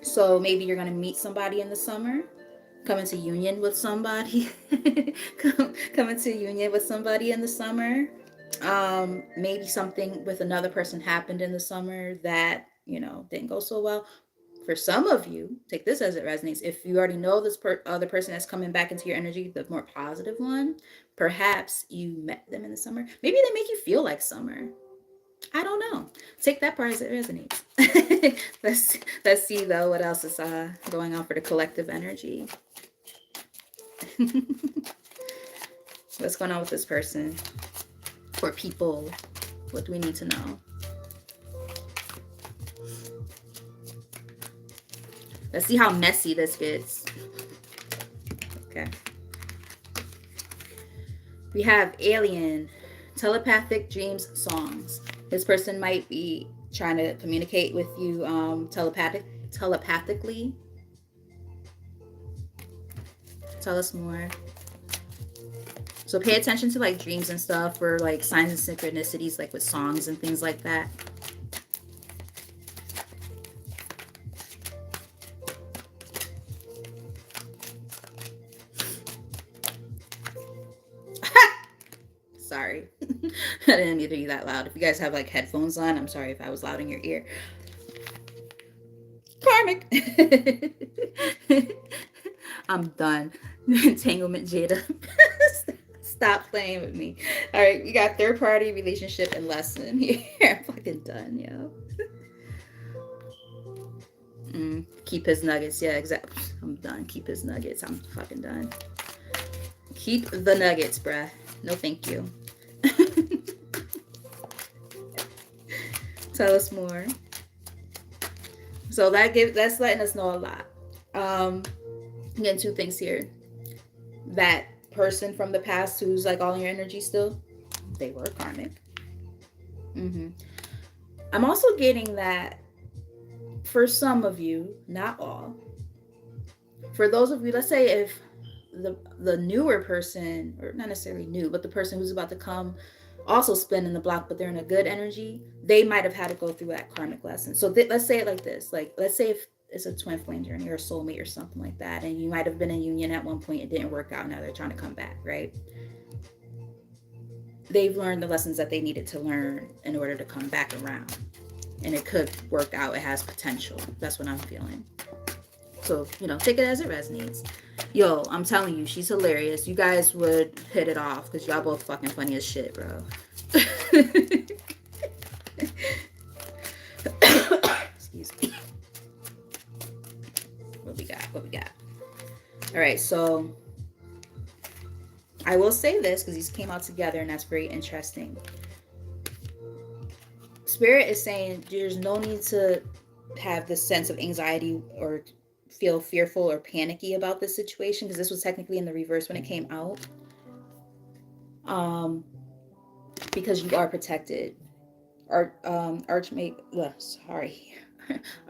S1: So maybe you're going to meet somebody in the summer, come into union with somebody, come into union with somebody in the summer. Maybe something with another person happened in the summer that, didn't go so well. For some of you, take this as it resonates. If you already know this other person that's coming back into your energy, the more positive one, perhaps you met them in the summer. Maybe they make you feel like summer. I don't know. Take that part as it resonates. Let's see though what else is going on for the collective energy. What's going on with this person? For people, what do we need to know? Let's see how messy this gets. Okay. We have alien, telepathic dreams, songs. This person might be trying to communicate with you telepathically. Tell us more. So pay attention to like dreams and stuff, or like signs and synchronicities, like with songs and things like that. Sorry. I didn't mean to be that loud. If you guys have like headphones on, I'm sorry if I was loud in your ear. Karmic. I'm done. Entanglement, Jada. Stop playing with me. All right, we got third party, relationship, and lesson here. I'm fucking done, yo. Keep his nuggets. Yeah, exactly. I'm done. Keep his nuggets. I'm fucking done. Keep the nuggets, bruh. No, thank you. Tell us more. So that's letting us know a lot. Again, two things here. That person from the past who's like all in your energy still, they were karmic. I'm also getting that for some of you, not all. For those of you, let's say if the newer person, or not necessarily new, but the person who's about to come also spinning the block, but they're in a good energy, they might have had to go through that karmic lesson. So let's say it like this. Like, let's say if it's a twin flame journey or a soulmate or something like that, and you might have been in union at one point, it didn't work out, now they're trying to come back, right? They've learned the lessons that they needed to learn in order to come back around, and it could work out. It has potential. That's what I'm feeling. So, take it as it resonates. Yo, I'm telling you, she's hilarious. You guys would hit it off because y'all both fucking funny as shit, bro. Excuse me. What we got? All right, so I will say this because these came out together, and that's very interesting. Spirit is saying there's no need to have this sense of anxiety or feel fearful or panicky about this situation, because this was technically in the reverse when it came out. Um, because you are protected.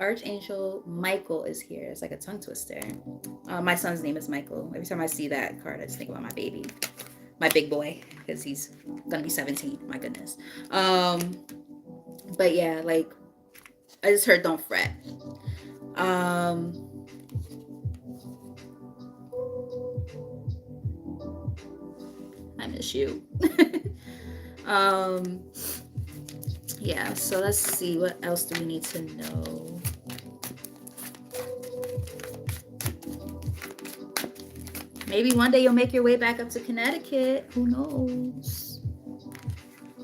S1: Archangel Michael is here. It's like a tongue twister. My son's name is Michael. Every time I see that card, I just think about my baby, my big boy, because he's gonna be 17. My goodness. But yeah, like I just heard, don't fret. I miss you. Yeah, so let's see, what else do we need to know? Maybe one day you'll make your way back up to Connecticut. Who knows?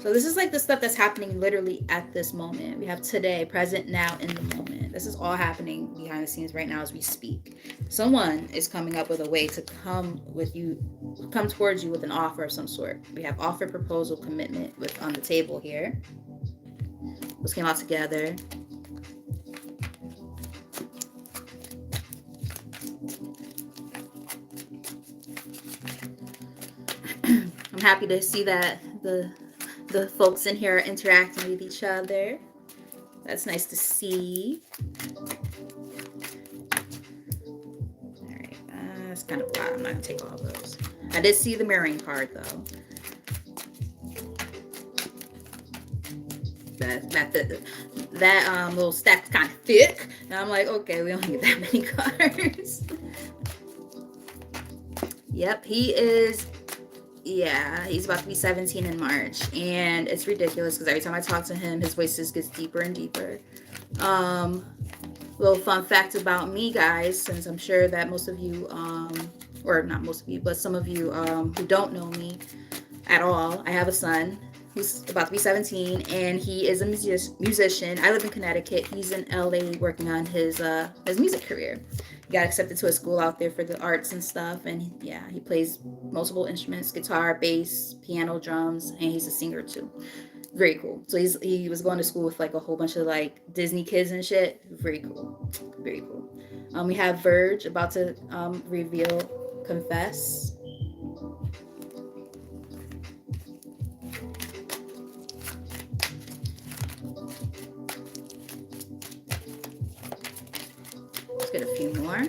S1: So this is like the stuff that's happening literally at this moment. We have today, present, now, in the moment. This is all happening behind the scenes right now as we speak. Someone is coming up with a way to come towards you with an offer of some sort. We have offer, proposal, commitment on the table here. Those came out together. I'm happy to see that the folks in here are interacting with each other. That's nice to see. All right, that's kind of a lot. I'm not gonna take all those. I did see the mirroring card though. That little stack's kind of thick, and I'm like, okay, we don't need that many cards. Yep, he is. Yeah, he's about to be 17 in March, and it's ridiculous because every time I talk to him, his voice just gets deeper and deeper. Little fun fact about me, guys, since I'm sure that most of you, or not most of you, but some of you who don't know me at all, I have a son who's about to be 17, and he is a musician. I live in Connecticut. He's in LA working on his music career. He got accepted to a school out there for the arts and stuff, and yeah, he plays multiple instruments: guitar, bass, piano, drums, and he's a singer too. Very cool. So he was going to school with like a whole bunch of like Disney kids and shit. Very cool. Very cool. We have Verge about to reveal Confess. Let's get a few more.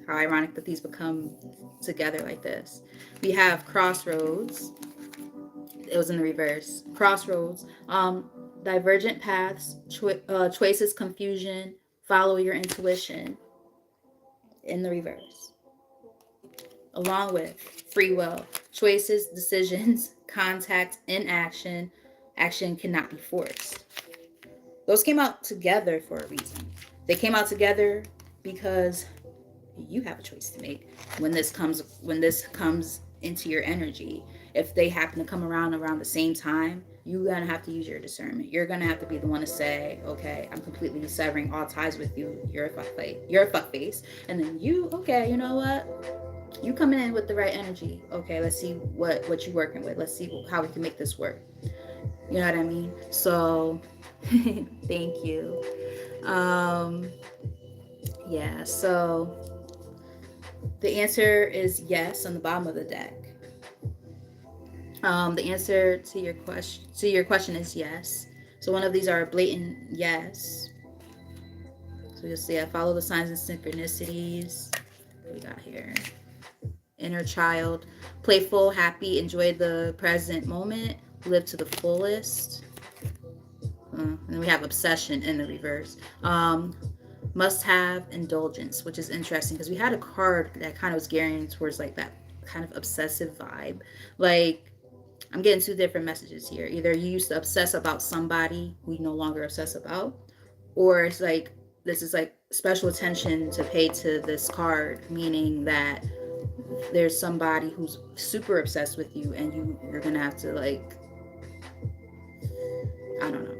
S1: How ironic that these become together like this. We have Crossroads. It was in the reverse. Crossroads. Divergent paths, choices, confusion, follow your intuition. In the reverse. Along with free will, choices, decisions, contact, inaction. Action cannot be forced. Those came out together for a reason. They came out together because you have a choice to make when this comes into your energy. If they happen to come around the same time, you're gonna have to use your discernment. You're gonna have to be the one to say, okay, I'm completely severing all ties with you. You're a fuck face. And then okay, you know what? You coming in with the right energy. Okay, let's see what you're working with. Let's see how we can make this work. You know what I mean? So thank you. Yeah, so the answer is yes on the bottom of the deck. The answer to your question is yes. So one of these are a blatant yes. So you'll see I follow the signs and synchronicities. What we got here? Inner child, playful, happy, enjoy the present moment, live to the fullest. And then we have obsession in the reverse. Must have indulgence, which is interesting because we had a card that kind of was gearing towards like that kind of obsessive vibe. Like, I'm getting two different messages here. Either you used to obsess about somebody we no longer obsess about, or it's like this is like special attention to pay to this card, meaning that there's somebody who's super obsessed with you, and you're gonna have to like, I don't know.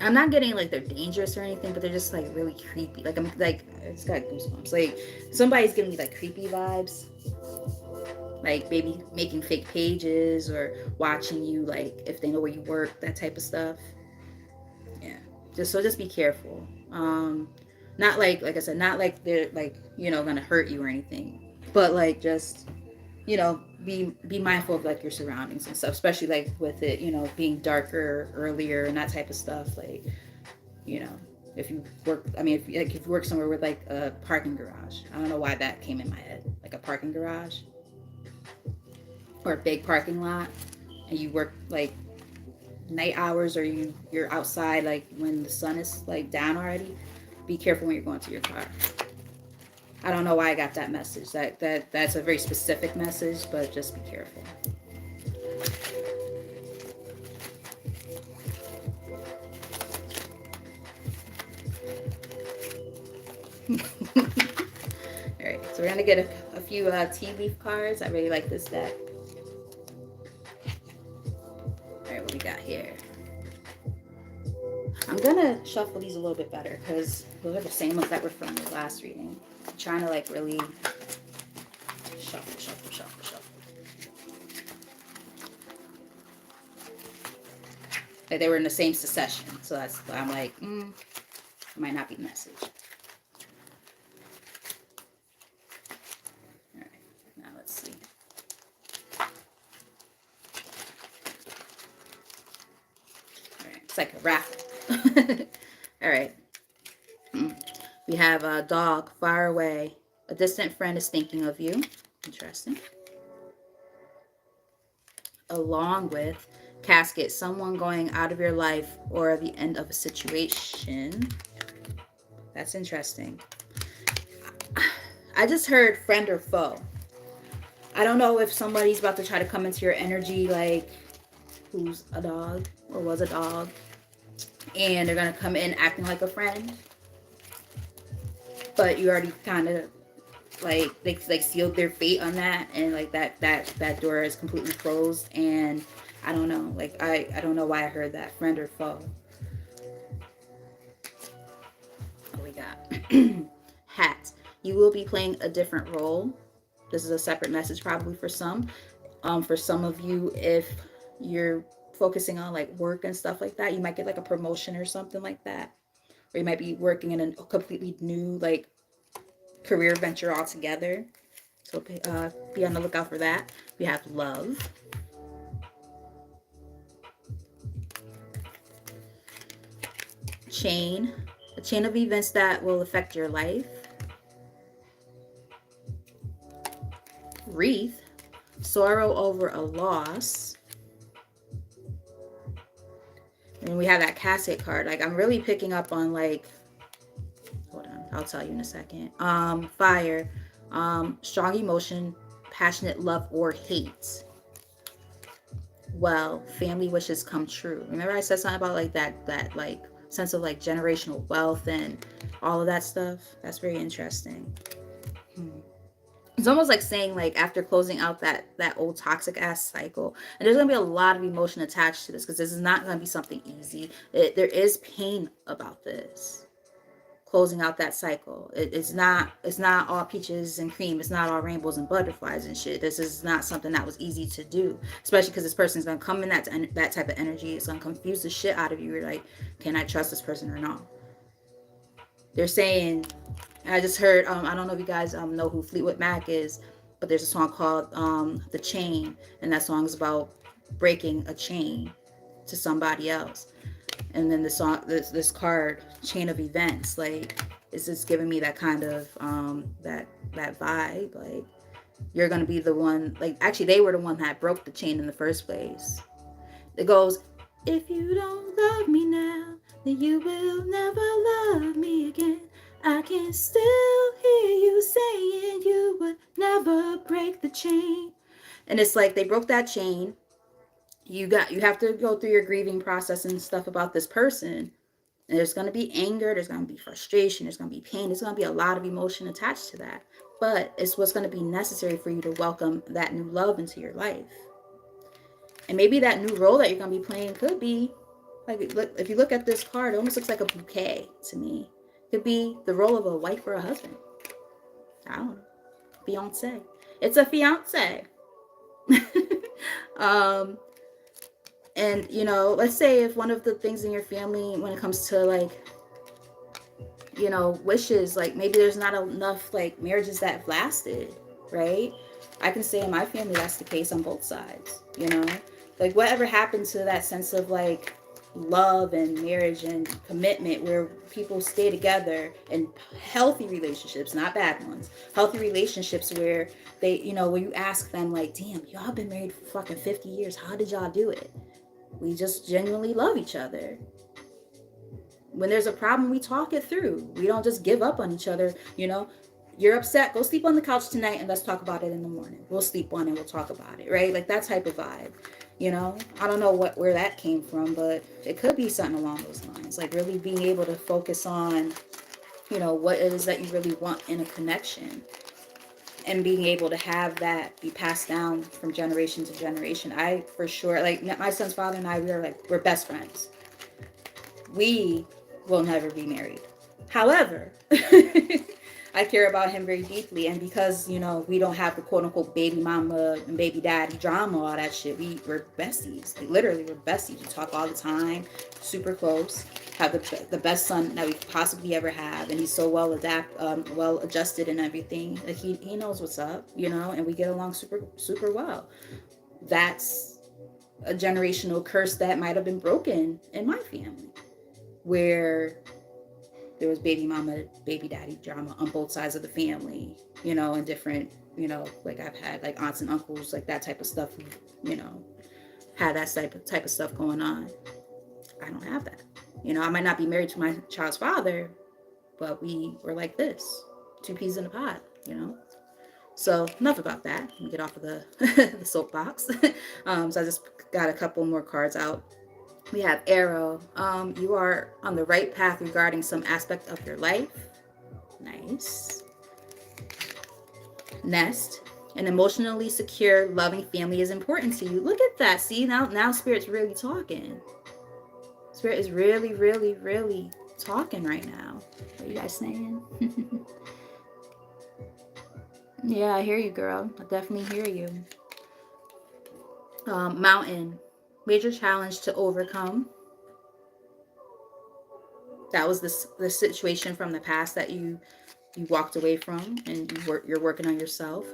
S1: I'm not getting like they're dangerous or anything, but they're just like really creepy. Like I'm like I just got goosebumps. Like somebody's giving me like creepy vibes. Like maybe making fake pages or watching you, like if they know where you work, that type of stuff. Yeah. Just be careful. Not like I said, not like they're like, gonna hurt you or anything. But like just, be mindful of like your surroundings and stuff, especially like with it, being darker earlier and that type of stuff. Like, you know, if you work, I mean, if you work somewhere with like a parking garage, I don't know why that came in my head, like a parking garage or a big parking lot, and you work like night hours, or you're outside like when the sun is like down already. Be careful when you're going to your car. I don't know why I got that message. That's a very specific message, but just be careful. All right, so we're gonna get a few tea leaf cards. I really like this deck. All right, what we got here? I'm gonna shuffle these a little bit better because those are the same ones that were from the last reading. I'm trying to like really shuffle. Like they were in the same succession, so that's why I'm like, it might not be the message. All right, now let's see. All right, it's like a raffle. All right. We have a dog far away. A distant friend is thinking of you. Interesting. Along with casket, someone going out of your life or the end of a situation. That's interesting. I just heard friend or foe. I don't know if somebody's about to try to come into your energy, like who's a dog or was a dog, and they're gonna come in acting like a friend, but you already kind of like they like sealed their fate on that, and like that door is completely closed. And I don't know, like I don't know why I heard that friend or foe. What we got? Hat. You will be playing a different role. This is a separate message probably for some. For some of you, if you're focusing on like work and stuff like that, you might get like a promotion or something like that, or you might be working in a completely new like career venture altogether. So be on the lookout for that. We have love. Chain. A chain of events that will affect your life. Wreath. Sorrow over a loss. And we have that casket card. Like I'm really picking up on like, hold on, I'll tell you in a second. Fire. Strong emotion, passionate love or hate. Well, family wishes come true. Remember I said something about like that like sense of like generational wealth and all of that stuff? That's very interesting. It's almost like saying like after closing out that old toxic ass cycle, and there's gonna be a lot of emotion attached to this because this is not gonna be something easy. There is pain about this. Closing out that cycle. It's not all peaches and cream. It's not all rainbows and butterflies and shit. This is not something that was easy to do, especially because this person's gonna come in that type of energy. It's gonna confuse the shit out of you. You're like, can I trust this person or not? They're saying, I just heard. I don't know if you guys know who Fleetwood Mac is, but there's a song called "The Chain," and that song is about breaking a chain to somebody else. And then the song, this card, chain of events, like it's just giving me that kind of that vibe. Like you're gonna be the one. Like actually, they were the one that broke the chain in the first place. It goes, if you don't love me now, then you will never love me again. I can still hear you saying you would never break the chain. And it's like they broke that chain. You have to go through your grieving process and stuff about this person. And there's going to be anger, there's going to be frustration, there's going to be pain, there's going to be a lot of emotion attached to that. But it's what's going to be necessary for you to welcome that new love into your life. And maybe that new role that you're going to be playing could be Like, look, if you look at this card, it almost looks like a bouquet to me. It could be the role of a wife or a husband. I don't know. Fiance. It's a fiance. um, and, you know, let's say if one of the things in your family, when it comes to, like, you know, wishes, like, maybe there's not enough, like, marriages that have lasted, right? I can say in my family that's the case on both sides, you know? Like, whatever happened to that sense of, like, love and marriage and commitment where people stay together in healthy relationships, not bad ones, healthy relationships where they, you know, when you ask them, like, damn, y'all been married for fucking 50 years. How did y'all do it? We just genuinely love each other. When there's a problem, we talk it through. We don't just give up on each other. You know, you're upset, go sleep on the couch tonight and let's talk about it in the morning. We'll sleep on it, we'll talk about it, right? Like that type of vibe. You know, I don't know where that came from, but it could be something along those lines. Like really being able to focus on, you know, what it is that you really want in a connection, and being able to have that be passed down from generation to generation. I for sure, like my son's father and I, we're best friends. We will never be married. However, I care about him very deeply. And because, you know, we don't have the quote unquote baby mama and baby daddy drama, all that shit, we're besties. Like, literally, we're besties. We talk all the time, super close. Have the best son that we could possibly ever have. And he's so well adjusted and everything. Like, he knows what's up, you know, and we get along super, super well. That's a generational curse that might have been broken in my family, where there was baby mama, baby daddy drama on both sides of the family, you know, and different, you know, like I've had like aunts and uncles, like that type of stuff, you know, had that type of stuff going on. I don't have that. You know, I might not be married to my child's father, but we were like this, two peas in a pod, you know. So enough about that. Let me get off of the, the soapbox. So I just got a couple more cards out. We have Arrow. You are on the right path regarding some aspect of your life. Nice. Nest. An emotionally secure, loving family is important to you. Look at that. See, now Spirit's really talking. Spirit is really, really, really talking right now. What are you guys saying? Yeah, I hear you, girl. I definitely hear you. Mountain. Major challenge to overcome. That was the situation from the past that you walked away from, and you're working on yourself.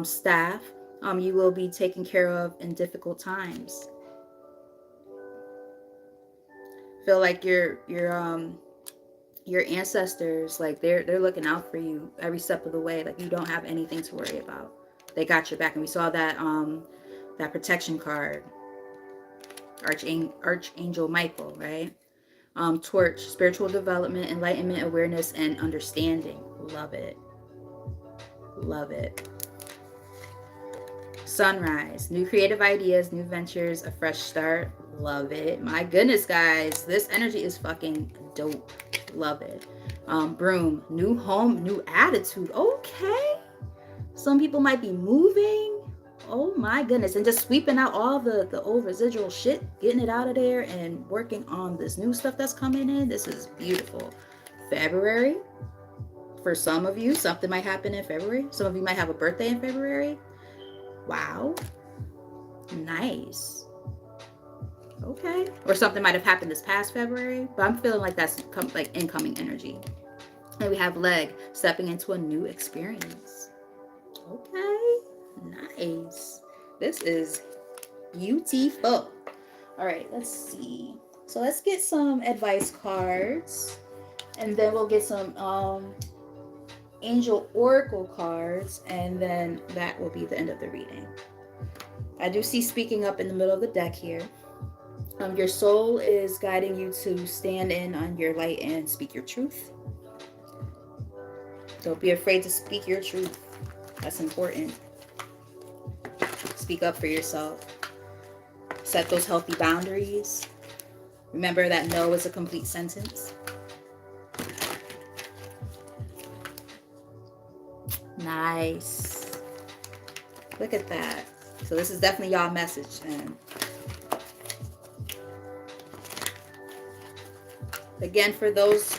S1: Staff. You will be taken care of in difficult times. Feel like your ancestors, like they're looking out for you every step of the way. Like you don't have anything to worry about. They got your back. And we saw that that protection card, Archangel Michael, right? Torch, spiritual development, enlightenment, awareness, and understanding. Love it. Love it. Sunrise, new creative ideas, new ventures, a fresh start. Love it. My goodness, guys, this energy is fucking dope. Love it. Broom, new home, new attitude. Okay. Some people might be moving. Oh my goodness. And just sweeping out all the old residual shit, getting it out of there and working on this new stuff that's coming in. This is beautiful. February. For some of you, something might happen in February. Some of you might have a birthday in February. Wow. Nice. Okay. Or something might have happened this past February, but I'm feeling like that's like incoming energy. And we have leg, stepping into a new experience. Okay. Nice. This is beautiful. All right, let's see. So let's get some advice cards, and then we'll get some angel oracle cards, and then that will be the end of the reading. I do see speaking up in the middle of the deck here. Your soul is guiding you to stand in on your light and speak your truth. Don't be afraid to speak your truth. That's important. Speak up for yourself. Set those healthy boundaries. Remember that no is a complete sentence. Nice. Look at that. So this is definitely y'all message, man. Again, for those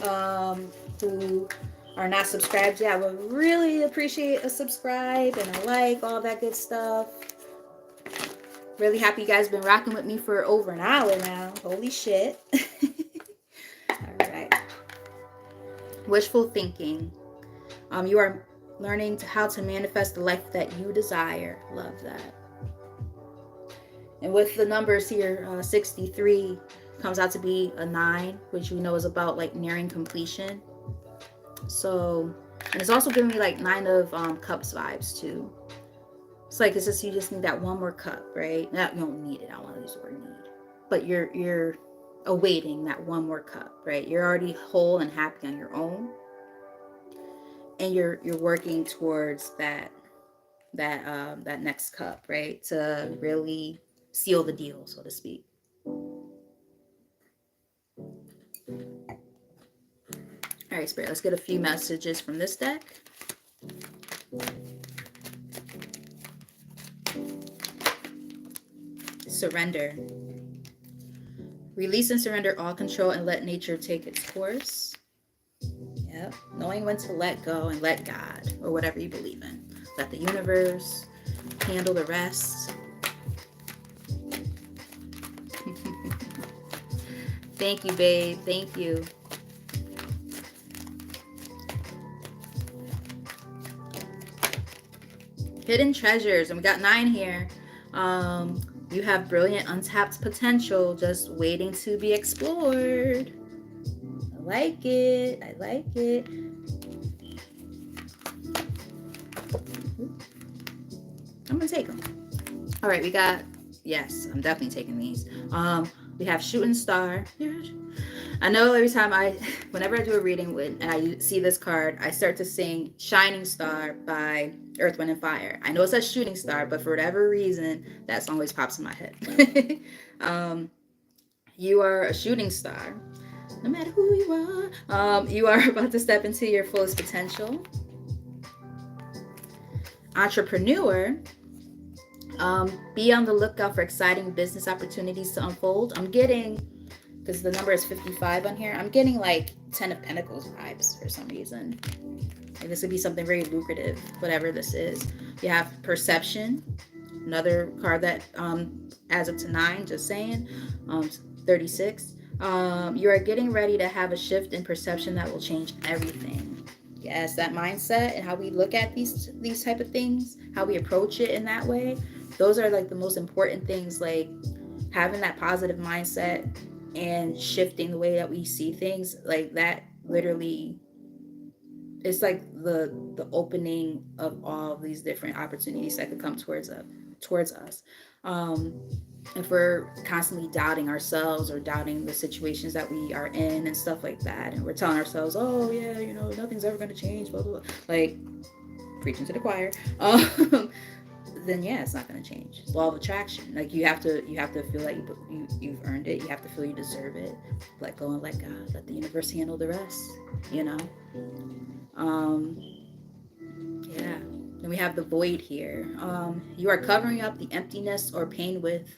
S1: who are not subscribed yet, I would really appreciate a subscribe and a like, all that good stuff. Really happy you guys been rocking with me for over an hour now. Holy shit. All right. Wishful thinking. You are learning how to manifest the life that you desire. Love that. And with the numbers here, 63 comes out to be a 9, which we know is about like nearing completion. So, and it's also giving me like 9 of cups vibes too. It's like it's just you just need that one more cup, right? Not you don't need it. I don't want to use the word need, but you're awaiting that one more cup, right? You're already whole and happy on your own, and you're working towards that next cup, right? To really seal the deal, so to speak. All right, Spirit, let's get a few messages from this deck. Surrender. Release and surrender all control and let nature take its course. Yep. Knowing when to let go and let God, or whatever you believe in. Let the universe handle the rest. Thank you, babe. Thank you. Hidden treasures. And we got 9 here. You have brilliant untapped potential just waiting to be explored. I like it. I like it. I'm going to take them. All right, we got, yes, I'm definitely taking these. We have Shooting Star. I know every time whenever I do a reading and I see this card, I start to sing Shining Star by Earth, Wind, and Fire. I know it says Shooting Star, but for whatever reason, that song always pops in my head. You are a shooting star. No matter who you are about to step into your fullest potential. Entrepreneur. Be on the lookout for exciting business opportunities to unfold. I'm getting, because the number is 55 on here, I'm getting like 10 of Pentacles vibes for some reason. Like this would be something very lucrative, whatever this is. You have Perception, another card that adds up to 9, just saying. 36. You are getting ready to have a shift in perception that will change everything. Yes, that mindset and how we look at these type of things, how we approach it in that way, those are like the most important things, like having that positive mindset and shifting the way that we see things. Like that literally, it's like the opening of all of these different opportunities that could come towards us. If we're constantly doubting ourselves or doubting the situations that we are in and stuff like that, and we're telling ourselves, oh yeah, nothing's ever going to change, blah blah blah, like preaching to the choir, then yeah, it's not going to change. It's law of attraction. Like you have to feel like you've earned it. You have to feel you deserve it. Let go and let God. Let the universe handle the rest. Yeah. Then we have the void here. You are covering up the emptiness or pain within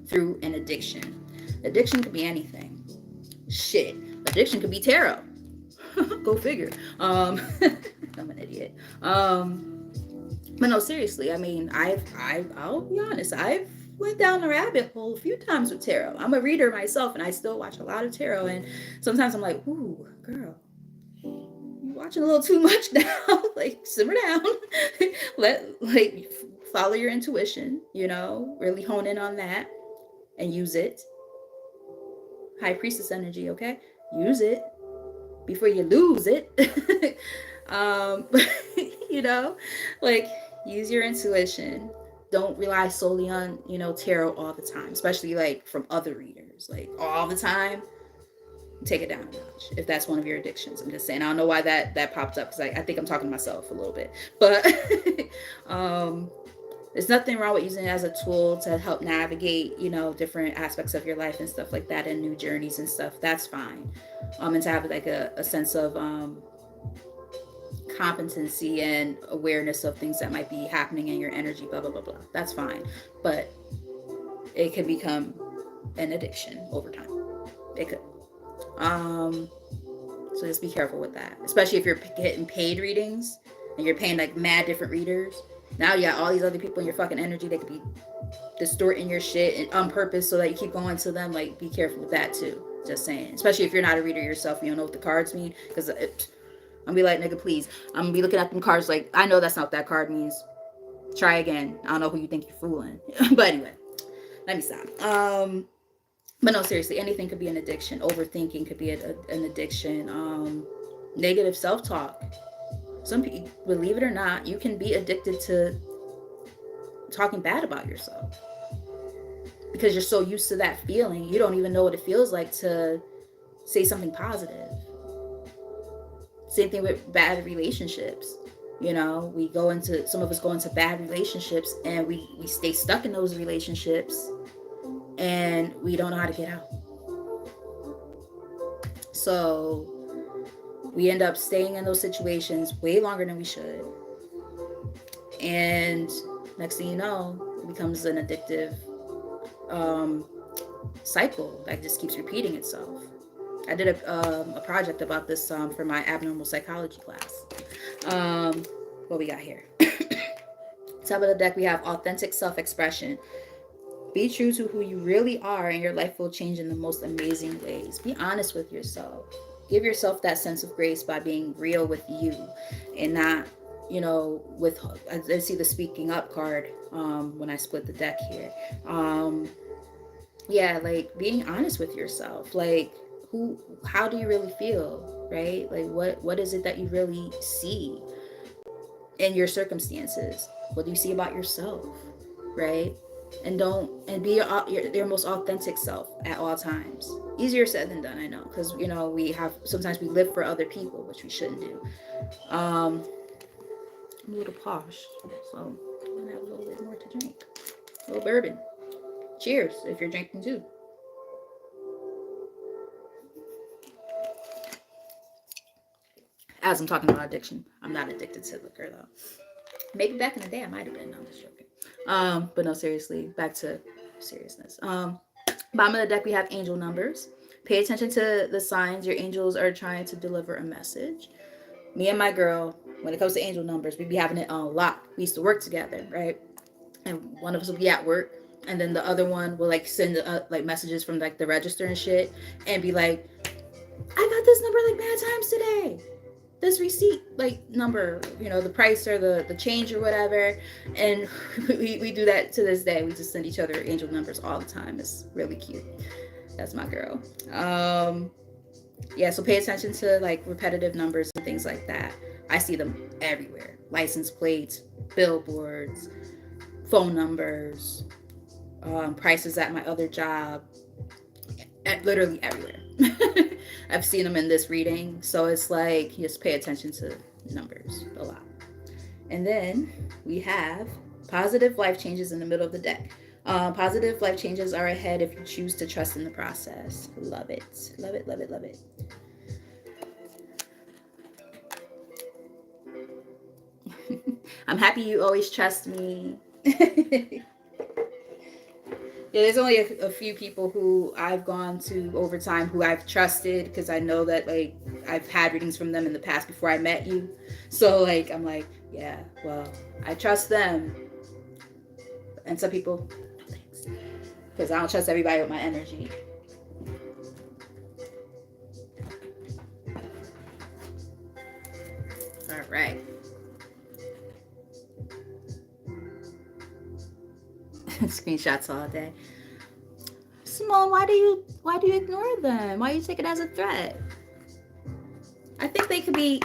S1: through an addiction. Addiction could be anything. Shit. Addiction could be tarot. Go figure. I'm an idiot. But no, seriously, I mean, I'll be honest, I've went down the rabbit hole a few times with tarot. I'm a reader myself, and I still watch a lot of tarot, and sometimes I'm like, ooh, girl, you're watching a little too much now. Like, simmer down. Follow your intuition, really hone in on that and use it. High Priestess energy, okay? Use it before you lose it. Like use your intuition. Don't rely solely on, tarot all the time, especially like from other readers, like all the time. Take it down a notch if that's one of your addictions. I'm just saying. I don't know why that popped up, because I think I'm talking to myself a little bit, but there's nothing wrong with using it as a tool to help navigate, different aspects of your life and stuff like that, and new journeys and stuff. That's fine. And to have like a sense of competency and awareness of things that might be happening in your energy, blah blah blah blah, that's fine, but it can become an addiction over time. It could. So just be careful with that, especially if you're getting paid readings and you're paying like mad different readers. Now you got all these other people in your fucking energy that could be distorting your shit and on purpose so that you keep going to them. Like, be careful with that too. Just saying, especially if you're not a reader yourself, you don't know what the cards mean. Because I'm gonna be like, nigga, please. I'm gonna be looking at them cards like, I know that's not what that card means. Try again. I don't know who you think you're fooling. But anyway, let me stop. But no, seriously, anything could be an addiction. Overthinking could be an addiction. Negative self-talk. Some people, believe it or not, you can be addicted to talking bad about yourself because you're so used to that feeling. You don't even know what it feels like to say something positive. Same thing with bad relationships. You know, some of us go into bad relationships and we stay stuck in those relationships and we don't know how to get out. So we end up staying in those situations way longer than we should. And next thing you know, it becomes an addictive cycle that just keeps repeating itself. I did a project about this for my abnormal psychology class. What we got here? Top of the deck, we have authentic self-expression. Be true to who you really are, and your life will change in the most amazing ways. Be honest with yourself. Give yourself that sense of grace by being real with you, and not, with. I see the speaking up card when I split the deck here. Yeah, like being honest with yourself. Like, how do you really feel, right? Like, what is it that you really see in your circumstances? What do you see about yourself, right? And be your most authentic self at all times. Easier said than done, I know, because sometimes we live for other people, which we shouldn't do. I'm a little posh, so I'm gonna have a little bit more to drink. A little bourbon. Cheers if you're drinking too. As I'm talking about addiction, I'm not addicted to liquor though. Maybe back in the day I might have been. No, I'm just joking. But no, seriously, back to seriousness. Bottom of the deck, we have angel numbers. Pay attention to the signs. Your angels are trying to deliver a message. Me and my girl, when it comes to angel numbers, we be having it on lock. We used to work together, right? And one of us will be at work, and then the other one will like send like messages from like the register and shit, and be like, "I got this number like mad times today. This receipt like number, the price or the change or whatever." And we do that to this day. We just send each other angel numbers all the time. It's really cute. That's my girl. Yeah, so pay attention to like repetitive numbers and things like that. I see them everywhere. License plates, billboards, phone numbers, prices at my other job, literally everywhere. I've seen them in this reading. So it's like, just pay attention to numbers a lot. And then we have positive life changes in the middle of the deck. Positive life changes are ahead if you choose to trust in the process. Love it. Love it, love it, love it. I'm happy you always trust me. Yeah, there's only a few people who I've gone to over time who I've trusted because I know that like I've had readings from them in the past before I met you. So like I'm like, yeah, well, I trust them. And some people, no thanks, because I don't trust everybody with my energy. All right. Screenshots all day. Simone, why do you ignore them? Why do you take it as a threat? I think they could be.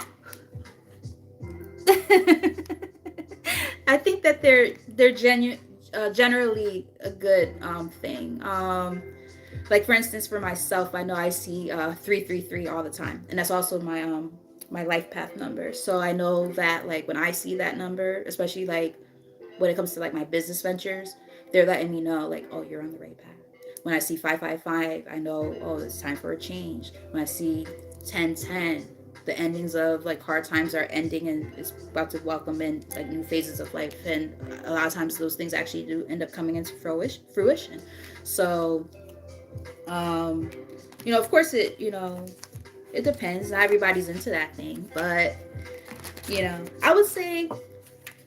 S1: I think that they're generally a good thing. Like for instance, for myself, I know I see 333 all the time, and that's also my life path number. So I know that like when I see that number, especially like when it comes to like my business ventures, they're letting me know like, oh, you're on the right path. When I see 555, I know, oh, it's time for a change. When I see 1010, the endings of like hard times are ending and it's about to welcome in like new phases of life. And a lot of times those things actually do end up coming into fruition. So You know, of course it, it depends. Not everybody's into that thing, but I would say,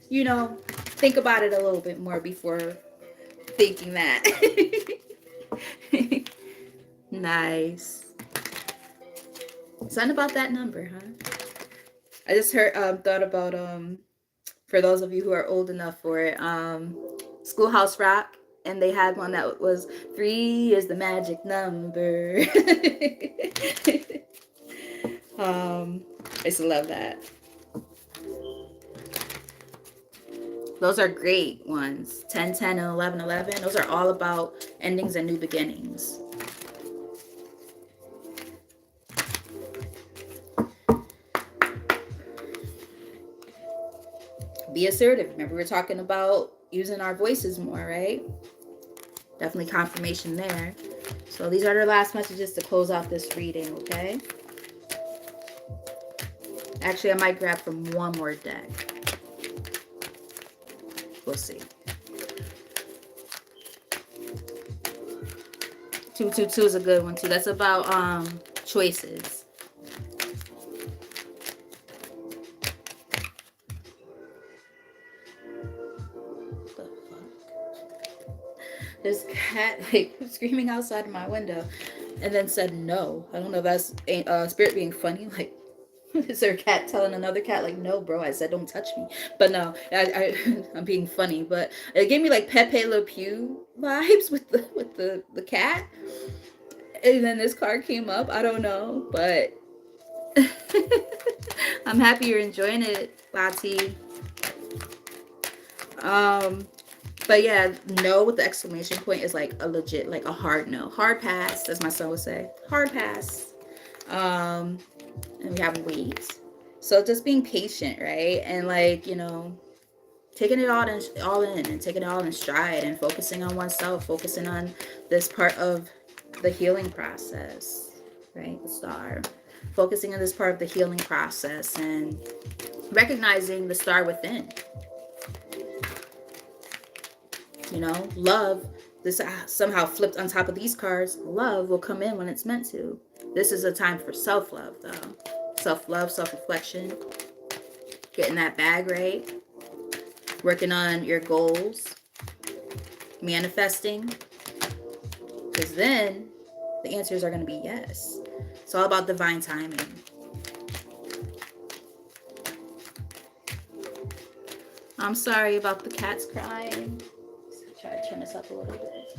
S1: think about it a little bit more before thinking that. Nice. Something about that number, huh? I just thought about for those of you who are old enough for it, Schoolhouse Rock, and they had one that was 3 is the magic number. I used to love that. Those are great ones. 10, 10, and 11, 11. Those are all about endings and new beginnings. Be assertive. Remember, we were talking about using our voices more, right? Definitely confirmation there. So these are the last messages to close out this reading, okay? Actually, I might grab from one more deck. We'll see. 222 is a good one too. That's about choices. What the fuck? This cat like screaming outside of my window, and then said no. I don't know if that's spirit being funny. Like, is there a cat telling another cat like, no, bro? I said don't touch me. But no, I'm being funny. But it gave me like Pepe Le Pew vibes with the cat. And then this card came up. I don't know, but I'm happy you're enjoying it, Lati. But yeah, no with the exclamation point is like a legit, like a hard no. Hard pass, as my son would say. Hard pass. And we have wait. So just being patient, right? And like, taking it all in and taking it all in stride and focusing on oneself, focusing on this part of the healing process, right? The star. Focusing on this part of the healing process and recognizing the star within. Love, this somehow flipped on top of these cards. Love will come in when it's meant to. This is a time for self-love, though. Self-love, self-reflection. Getting that bag right. Working on your goals. Manifesting. Because then the answers are going to be yes. It's all about divine timing. I'm sorry about the cats crying. Let's try to turn this up a little bit.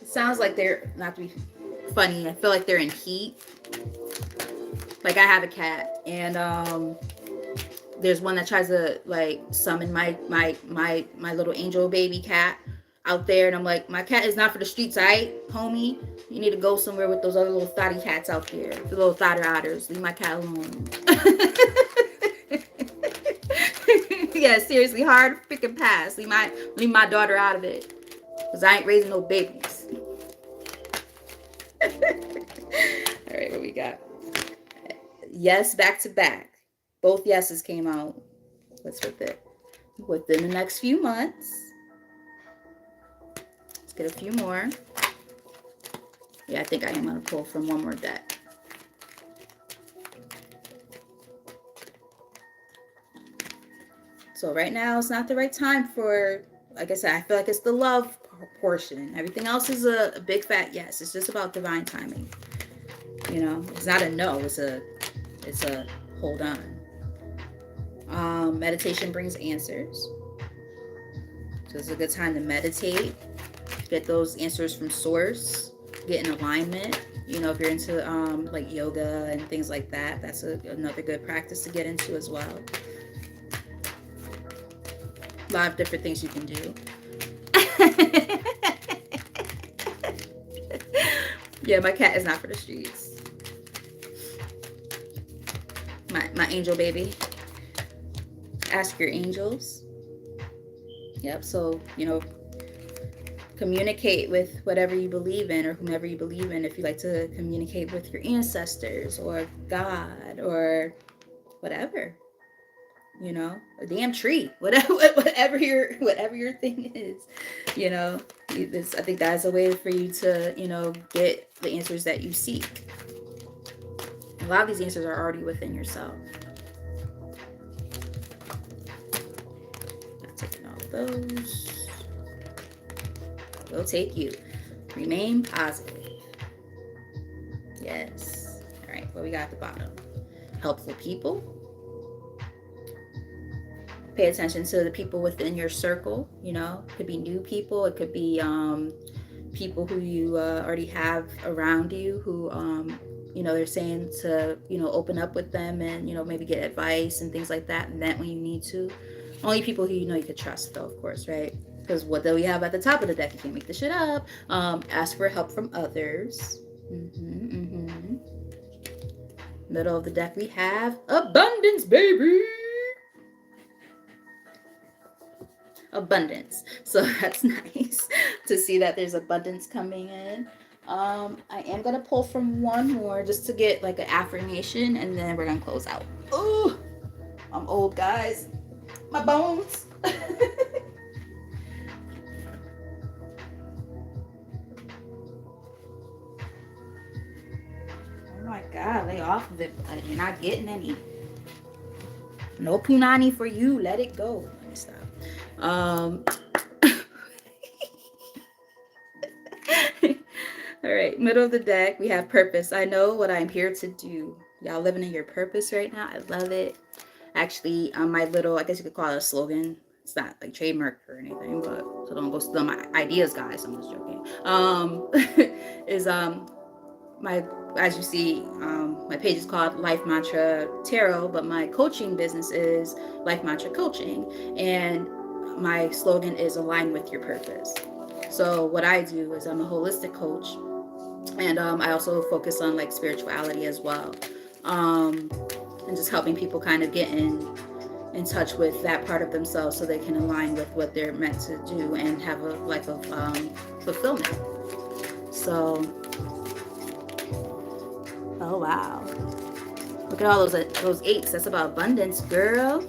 S1: It sounds like they're, not to be funny, I feel like they're in heat. Like I have a cat, and there's one that tries to like summon my little angel baby cat out there, and I'm like, my cat is not for the streets, alright, homie? You need to go somewhere with those other little thotty cats out there, the little thotter otters. Leave my cat alone. Yeah, seriously, hard freaking pass. Leave my daughter out of it, cause I ain't raising no babies. All right, what we got? Yes, back to back. Both yeses came out. What's with it? Within the next few months. Let's get a few more. Yeah, I think I am going to pull from one more deck. So right now, it's not the right time for, like I said, I feel like it's the love portion. Everything else is a big fat yes. It's just about divine timing. It's not a no. It's a hold on. Meditation brings answers. So it's a good time to meditate. Get those answers from source. Get in alignment. If you're into like yoga and things like that, that's another good practice to get into as well. A lot of different things you can do. Yeah, my cat is not for the streets. My angel baby. Ask your angels. Yep, so, communicate with whatever you believe in or whomever you believe in. If you like to communicate with your ancestors or God or whatever. A damn tree. Whatever your thing is. You I think that's a way for you to, you know, get the answers that you seek. A lot of these answers are already within yourself. Not taking all of those. We'll take you. Remain positive. Yes. All right, what we got at the bottom? Helpful people. Pay attention to the people within your circle. You know, it could be new people. It could be people who you already have around you who, you know, they're saying to, you know, open up with them and, you know, maybe get advice and things like that and that when you need to. Only people who you know you could trust, though, of course, right? Because what do we have at the top of the deck? You can't make this shit up. Ask for help from others. Middle of the deck, we have abundance, baby. Abundance. So that's nice to see that there's abundance coming in. I am gonna pull from one more just to get like an affirmation, and then we're gonna close out. Oh, I'm old, guys. My bones. Oh my God, lay off of it. You're not getting any. No punani for you. Let it go. Let me stop. All right, middle of the deck, we have purpose. I know what I'm here to do. Y'all living in your purpose right now. I love it. Actually, my little, I guess you could call it a slogan. It's not like trademark or anything, but so don't go steal my ideas, guys. I'm just joking. Is my, as you see, my page is called Life Mantra Tarot, but my coaching business is Life Mantra Coaching, and my slogan is align with your purpose. So what I do is I'm a holistic coach, and I also focus on like spirituality as well, and just helping people kind of get in touch with that part of themselves so they can align with what they're meant to do and have a life of fulfillment. So, oh wow, look at all those eights. That's about abundance, girl.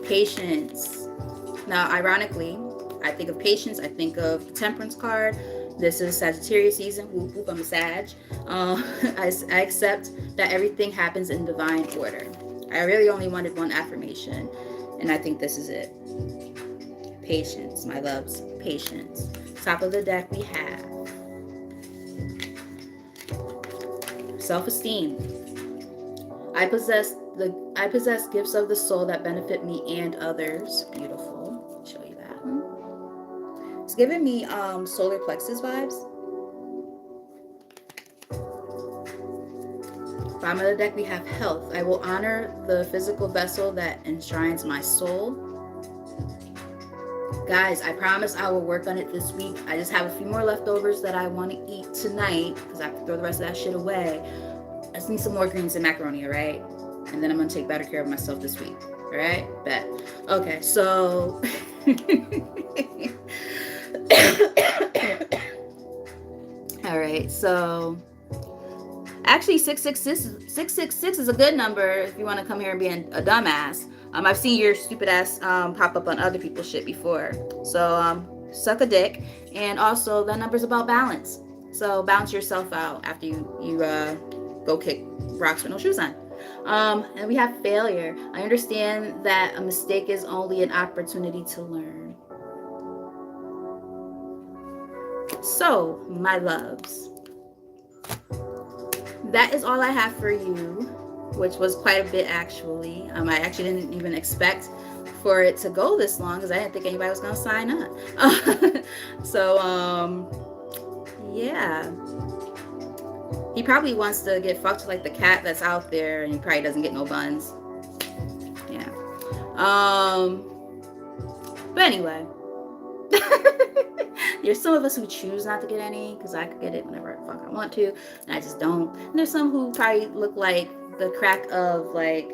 S1: Patience. Now, ironically, I think of patience. I think of the Temperance card. This is Sagittarius season. Whoop, whoop, I'm a Sag. I accept that everything happens in divine order. I really only wanted one affirmation, and I think this is it. Patience, my loves. Patience. Top of the deck, we have self-esteem. I possess gifts of the soul that benefit me and others. Beautiful. I'll show you that. It's giving me solar plexus vibes. Bottom of the deck, we have health. I will honor the physical vessel that enshrines my soul. Guys, I promise I will work on it this week. I just have a few more leftovers that I want to eat tonight because I have to throw the rest of that shit away. I just need some more greens and macaroni, all right? And then I'm going to take better care of myself this week, all right? Bet. Okay, so... all right, so... Actually, 666 is a good number if you want to come here and be a dumbass. I've seen your stupid ass pop up on other people's shit before. So suck a dick. And also, that number's about balance. So balance yourself out after you go kick rocks with no shoes on. And we have failure. I understand that a mistake is only an opportunity to learn. So, my loves, that is all I have for you, which was quite a bit actually. I actually didn't even expect for it to go this long because I didn't think anybody was gonna sign up. So yeah, he probably wants to get fucked like the cat that's out there, and he probably doesn't get no buns. Yeah. But anyway. There's some of us who choose not to get any because I could get it whenever the fuck I want to, and I just don't. And there's some who probably look like the crack of, like,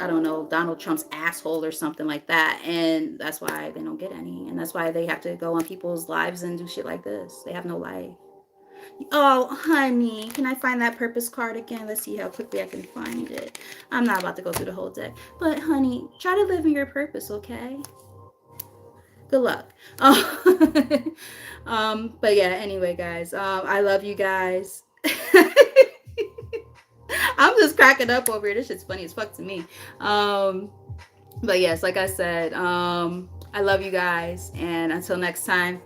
S1: I don't know, Donald Trump's asshole or something like that, and that's why they don't get any, and that's why they have to go on people's lives and do shit like this. They have no life. Oh, honey, can I find that purpose card again? Let's see how quickly I can find it. I'm not about to go through the whole deck. But, honey, try to live in your purpose, okay? Good luck. Oh. But yeah, anyway, guys, I love you guys. I'm just cracking up over here. This shit's funny as fuck to me. Um, but yes, like I said, I love you guys. And until next time,